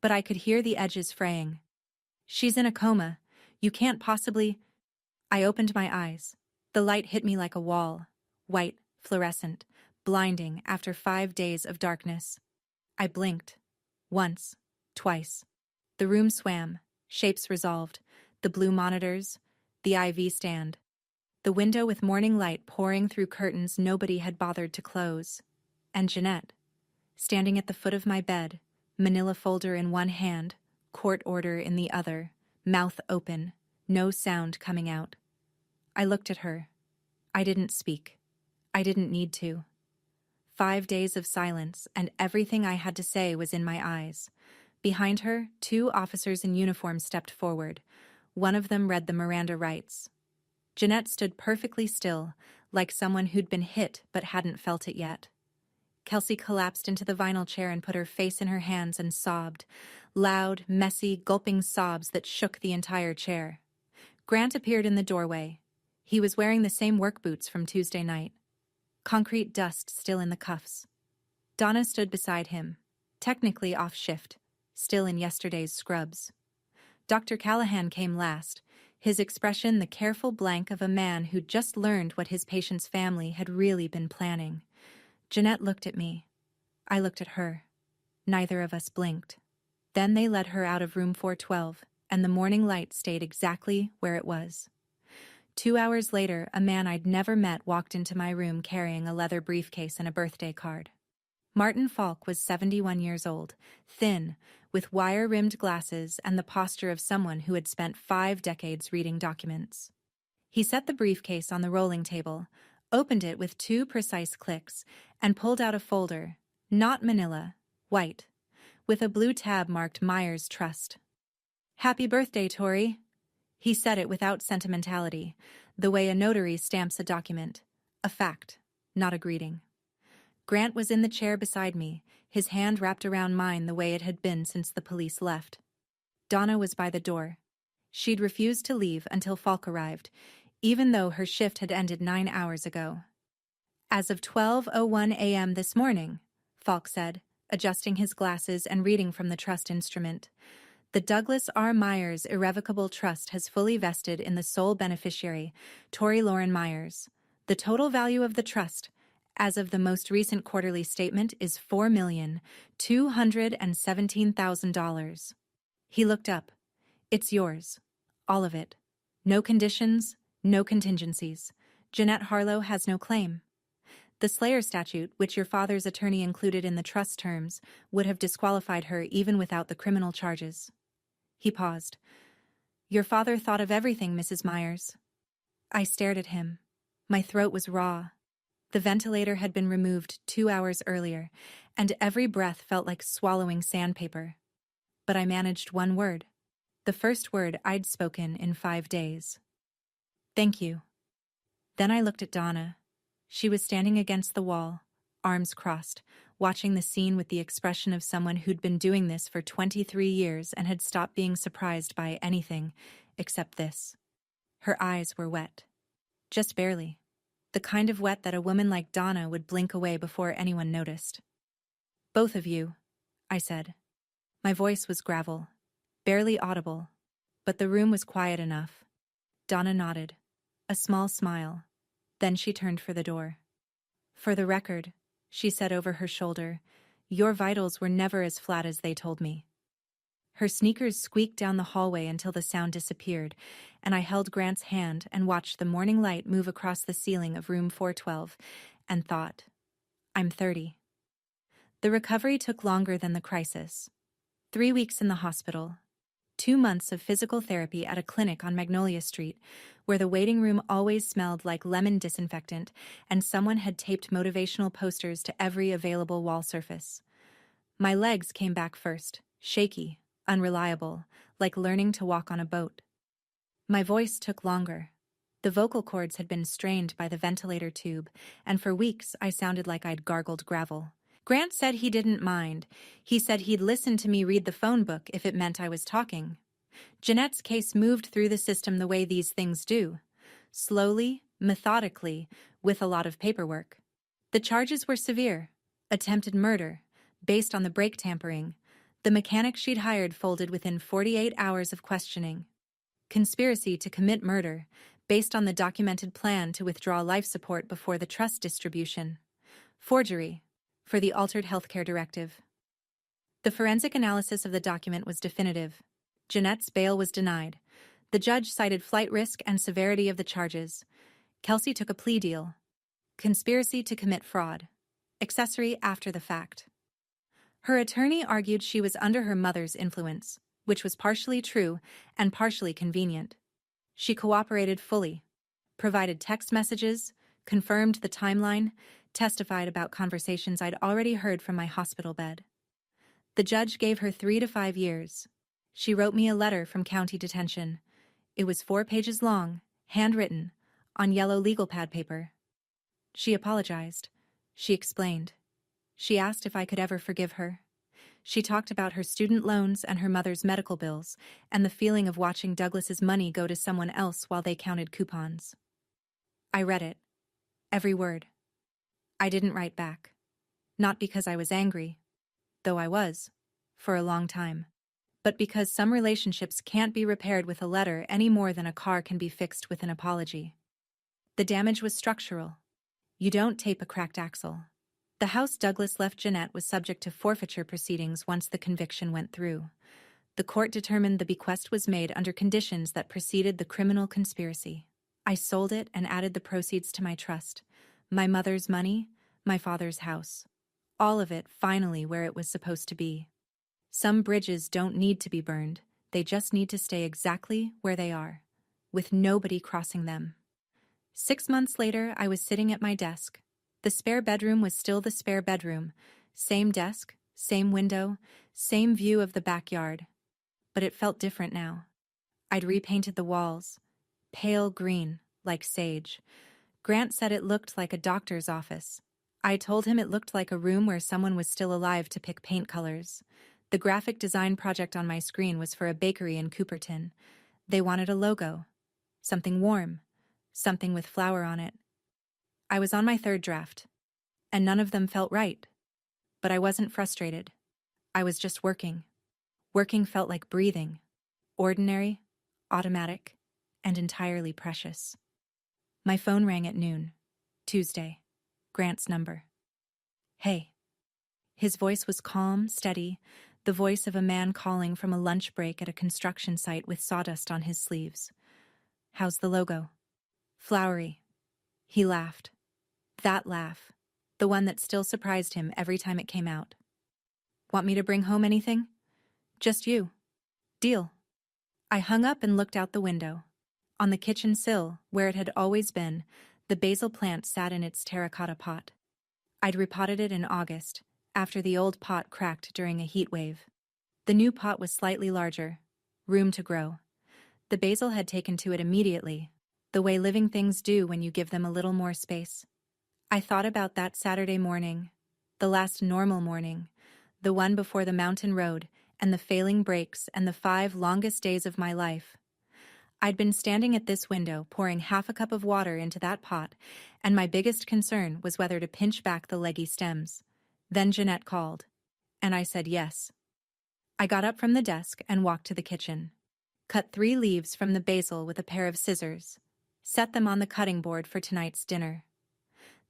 but I could hear the edges fraying. She's in a coma. You can't possibly... I opened my eyes. The light hit me like a wall. White, fluorescent, blinding after 5 days of darkness. I blinked. Once. Twice. The room swam. Shapes resolved. The blue monitors. The IV stand. The window with morning light pouring through curtains nobody had bothered to close. And Jeanette, standing at the foot of my bed, manila folder in one hand, court order in the other, mouth open, no sound coming out. I looked at her. I didn't speak. I didn't need to. 5 days of silence, and everything I had to say was in my eyes. Behind her, 2 officers in uniform stepped forward. One of them read the Miranda rights. Jeanette stood perfectly still, like someone who'd been hit but hadn't felt it yet. Kelsey collapsed into the vinyl chair and put her face in her hands and sobbed. Loud, messy, gulping sobs that shook the entire chair. Grant appeared in the doorway. He was wearing the same work boots from Tuesday night. Concrete dust still in the cuffs. Donna stood beside him, technically off shift, still in yesterday's scrubs. Dr. Callahan came last, his expression the careful blank of a man who'd just learned what his patient's family had really been planning. Jeanette looked at me. I looked at her. Neither of us blinked. Then they led her out of room 412, and the morning light stayed exactly where it was. 2 hours later, a man I'd never met walked into my room carrying a leather briefcase and a birthday card. Martin Falk was 71 years old, thin, with wire-rimmed glasses and the posture of someone who had spent 5 decades reading documents. He set the briefcase on the rolling table, opened it with 2 precise clicks, and pulled out a folder, not manila, white, with a blue tab marked Myers Trust. "Happy birthday, Tori." He said it without sentimentality, the way a notary stamps a document, a fact, not a greeting. Grant was in the chair beside me, his hand wrapped around mine the way it had been since the police left. Donna was by the door. She'd refused to leave until Falk arrived, even though her shift had ended 9 hours ago. "As of 12:01 a.m. this morning," Falk said, adjusting his glasses and reading from the trust instrument. "The Douglas R. Myers Irrevocable Trust has fully vested in the sole beneficiary, Tori Lauren Myers. The total value of the trust, as of the most recent quarterly statement, is $4,217,000. He looked up. "It's yours. All of it. No conditions, no contingencies. Jeanette Harlow has no claim. The Slayer statute, which your father's attorney included in the trust terms, would have disqualified her even without the criminal charges." He paused. "Your father thought of everything, Mrs. Myers." I stared at him. My throat was raw. The ventilator had been removed 2 hours earlier, and every breath felt like swallowing sandpaper. But I managed one word. The first word I'd spoken in 5 days. "Thank you." Then I looked at Donna. She was standing against the wall, arms crossed, watching the scene with the expression of someone who'd been doing this for 23 years and had stopped being surprised by anything except this. Her eyes were wet. Just barely. The kind of wet that a woman like Donna would blink away before anyone noticed. "Both of you," I said. My voice was gravel, barely audible, but the room was quiet enough. Donna nodded, a small smile. Then she turned for the door. "For the record," she said over her shoulder, "your vitals were never as flat as they told me." Her sneakers squeaked down the hallway until the sound disappeared, and I held Grant's hand and watched the morning light move across the ceiling of room 412, and thought, I'm 30. The recovery took longer than the crisis. 3 weeks in the hospital. 2 months of physical therapy at a clinic on Magnolia Street, where the waiting room always smelled like lemon disinfectant and someone had taped motivational posters to every available wall surface. My legs came back first, shaky, unreliable, like learning to walk on a boat. My voice took longer. The vocal cords had been strained by the ventilator tube, and for weeks I sounded like I'd gargled gravel. Grant said he didn't mind. He said he'd listen to me read the phone book if it meant I was talking. Jeanette's case moved through the system the way these things do. Slowly, methodically, with a lot of paperwork. The charges were severe. Attempted murder, based on the brake tampering. The mechanic she'd hired folded within 48 hours of questioning. Conspiracy to commit murder, based on the documented plan to withdraw life support before the trust distribution. Forgery, for the altered healthcare directive. The forensic analysis of the document was definitive. Jeanette's bail was denied. The judge cited flight risk and severity of the charges. Kelsey took a plea deal. Conspiracy to commit fraud. Accessory after the fact. Her attorney argued she was under her mother's influence, which was partially true and partially convenient. She cooperated fully, provided text messages, confirmed the timeline, testified about conversations I'd already heard from my hospital bed. The judge gave her 3 to 5 years. She wrote me a letter from county detention. It was 4 pages long, handwritten, on yellow legal pad paper. She apologized. She explained. She asked if I could ever forgive her. She talked about her student loans and her mother's medical bills, and the feeling of watching Douglas's money go to someone else while they counted coupons. I read it. Every word. I didn't write back. Not because I was angry, though I was, for a long time, but because some relationships can't be repaired with a letter any more than a car can be fixed with an apology. The damage was structural. You don't tape a cracked axle. The house Douglas left Jeanette was subject to forfeiture proceedings once the conviction went through. The court determined the bequest was made under conditions that preceded the criminal conspiracy. I sold it and added the proceeds to my trust. My mother's money, my father's house. All of it finally where it was supposed to be. Some bridges don't need to be burned, they just need to stay exactly where they are, with nobody crossing them. 6 months later, I was sitting at my desk. The spare bedroom was still the spare bedroom. Same desk, same window, same view of the backyard. But it felt different now. I'd repainted the walls. Pale green, like sage. Grant said it looked like a doctor's office. I told him it looked like a room where someone was still alive to pick paint colors. The graphic design project on my screen was for a bakery in Cooperton. They wanted a logo. Something warm. Something with flour on it. I was on my 3rd draft, and none of them felt right. But I wasn't frustrated. I was just working. Working felt like breathing. Ordinary, automatic, and entirely precious. My phone rang at noon. Tuesday. Grant's number. Hey. His voice was calm, steady, the voice of a man calling from a lunch break at a construction site with sawdust on his sleeves. How's the logo? Flowery. He laughed. That laugh. The one that still surprised him every time it came out. Want me to bring home anything? Just you. Deal. I hung up and looked out the window. On the kitchen sill, where it had always been, the basil plant sat in its terracotta pot. I'd repotted it in August, after the old pot cracked during a heat wave. The new pot was slightly larger. Room to grow. The basil had taken to it immediately, the way living things do when you give them a little more space. I thought about that Saturday morning, the last normal morning, the one before the mountain road and the failing brakes and the 5 longest days of my life. I'd been standing at this window pouring half a cup of water into that pot, and my biggest concern was whether to pinch back the leggy stems. Then Jeanette called, and I said yes. I got up from the desk and walked to the kitchen. Cut 3 leaves from the basil with a pair of scissors. Set them on the cutting board for tonight's dinner.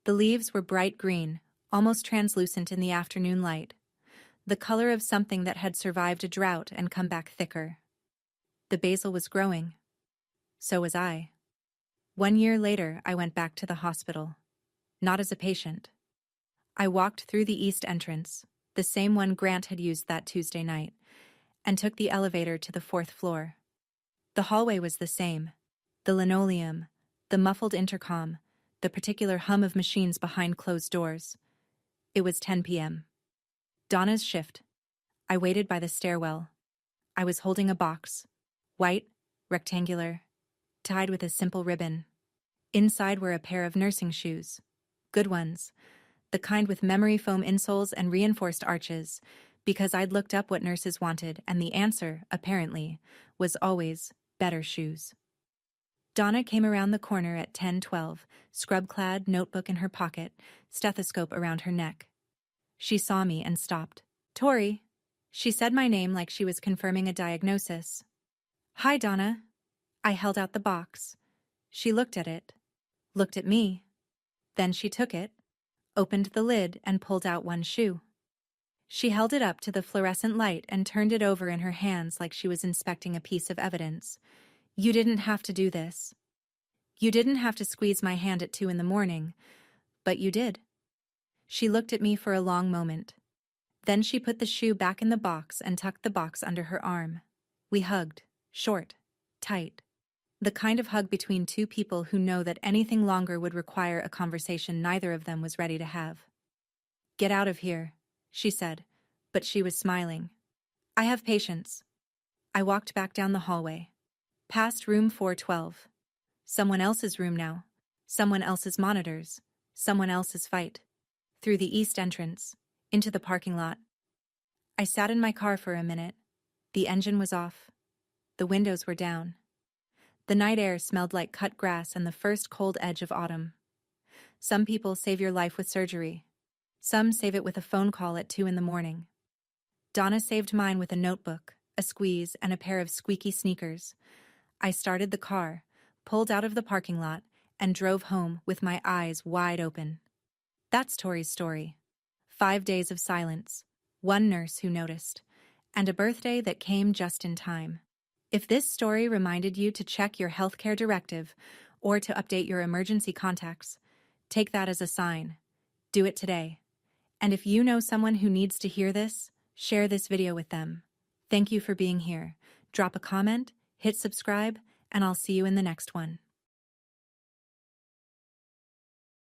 The leaves were bright green, almost translucent in the afternoon light. The color of something that had survived a drought and come back thicker. The basil was growing. So was I. 1 year later, I went back to the hospital. Not as a patient. I walked through the east entrance, the same one Grant had used that Tuesday night, and took the elevator to the 4th floor. The hallway was the same. The linoleum, the muffled intercom, the particular hum of machines behind closed doors. It was 10 p.m. Donna's shift. I waited by the stairwell. I was holding a box. White, rectangular, tied with a simple ribbon. Inside were a pair of nursing shoes. Good ones. The kind with memory foam insoles and reinforced arches, because I'd looked up what nurses wanted, and the answer, apparently, was always better shoes. Donna came around the corner at 10:12, scrub-clad, notebook in her pocket, stethoscope around her neck. She saw me and stopped. "Tori." She said my name like she was confirming a diagnosis. "Hi, Donna." I held out the box. She looked at it, looked at me. Then she took it, opened the lid, and pulled out one shoe. She held it up to the fluorescent light and turned it over in her hands like she was inspecting a piece of evidence. "You didn't have to do this. You didn't have to squeeze my hand at 2 in the morning, but you did." She looked at me for a long moment. Then she put the shoe back in the box and tucked the box under her arm. We hugged, short, tight. The kind of hug between two people who know that anything longer would require a conversation neither of them was ready to have. "Get out of here," she said, but she was smiling. "I have patience." I walked back down the hallway, past room 412. Someone else's room now, someone else's monitors, someone else's fight. Through the east entrance, into the parking lot. I sat in my car for a minute. The engine was off. The windows were down. The night air smelled like cut grass and the first cold edge of autumn. Some people save your life with surgery. Some save it with a phone call at 2 in the morning. Donna saved mine with a notebook, a squeeze, and a pair of squeaky sneakers. I started the car, pulled out of the parking lot, and drove home with my eyes wide open. That's Tori's story. 5 days of silence, one nurse who noticed, and a birthday that came just in time. If this story reminded you to check your healthcare directive or to update your emergency contacts, take that as a sign. Do it today. And if you know someone who needs to hear this, share this video with them. Thank you for being here. Drop a comment, hit subscribe, and I'll see you in the next one.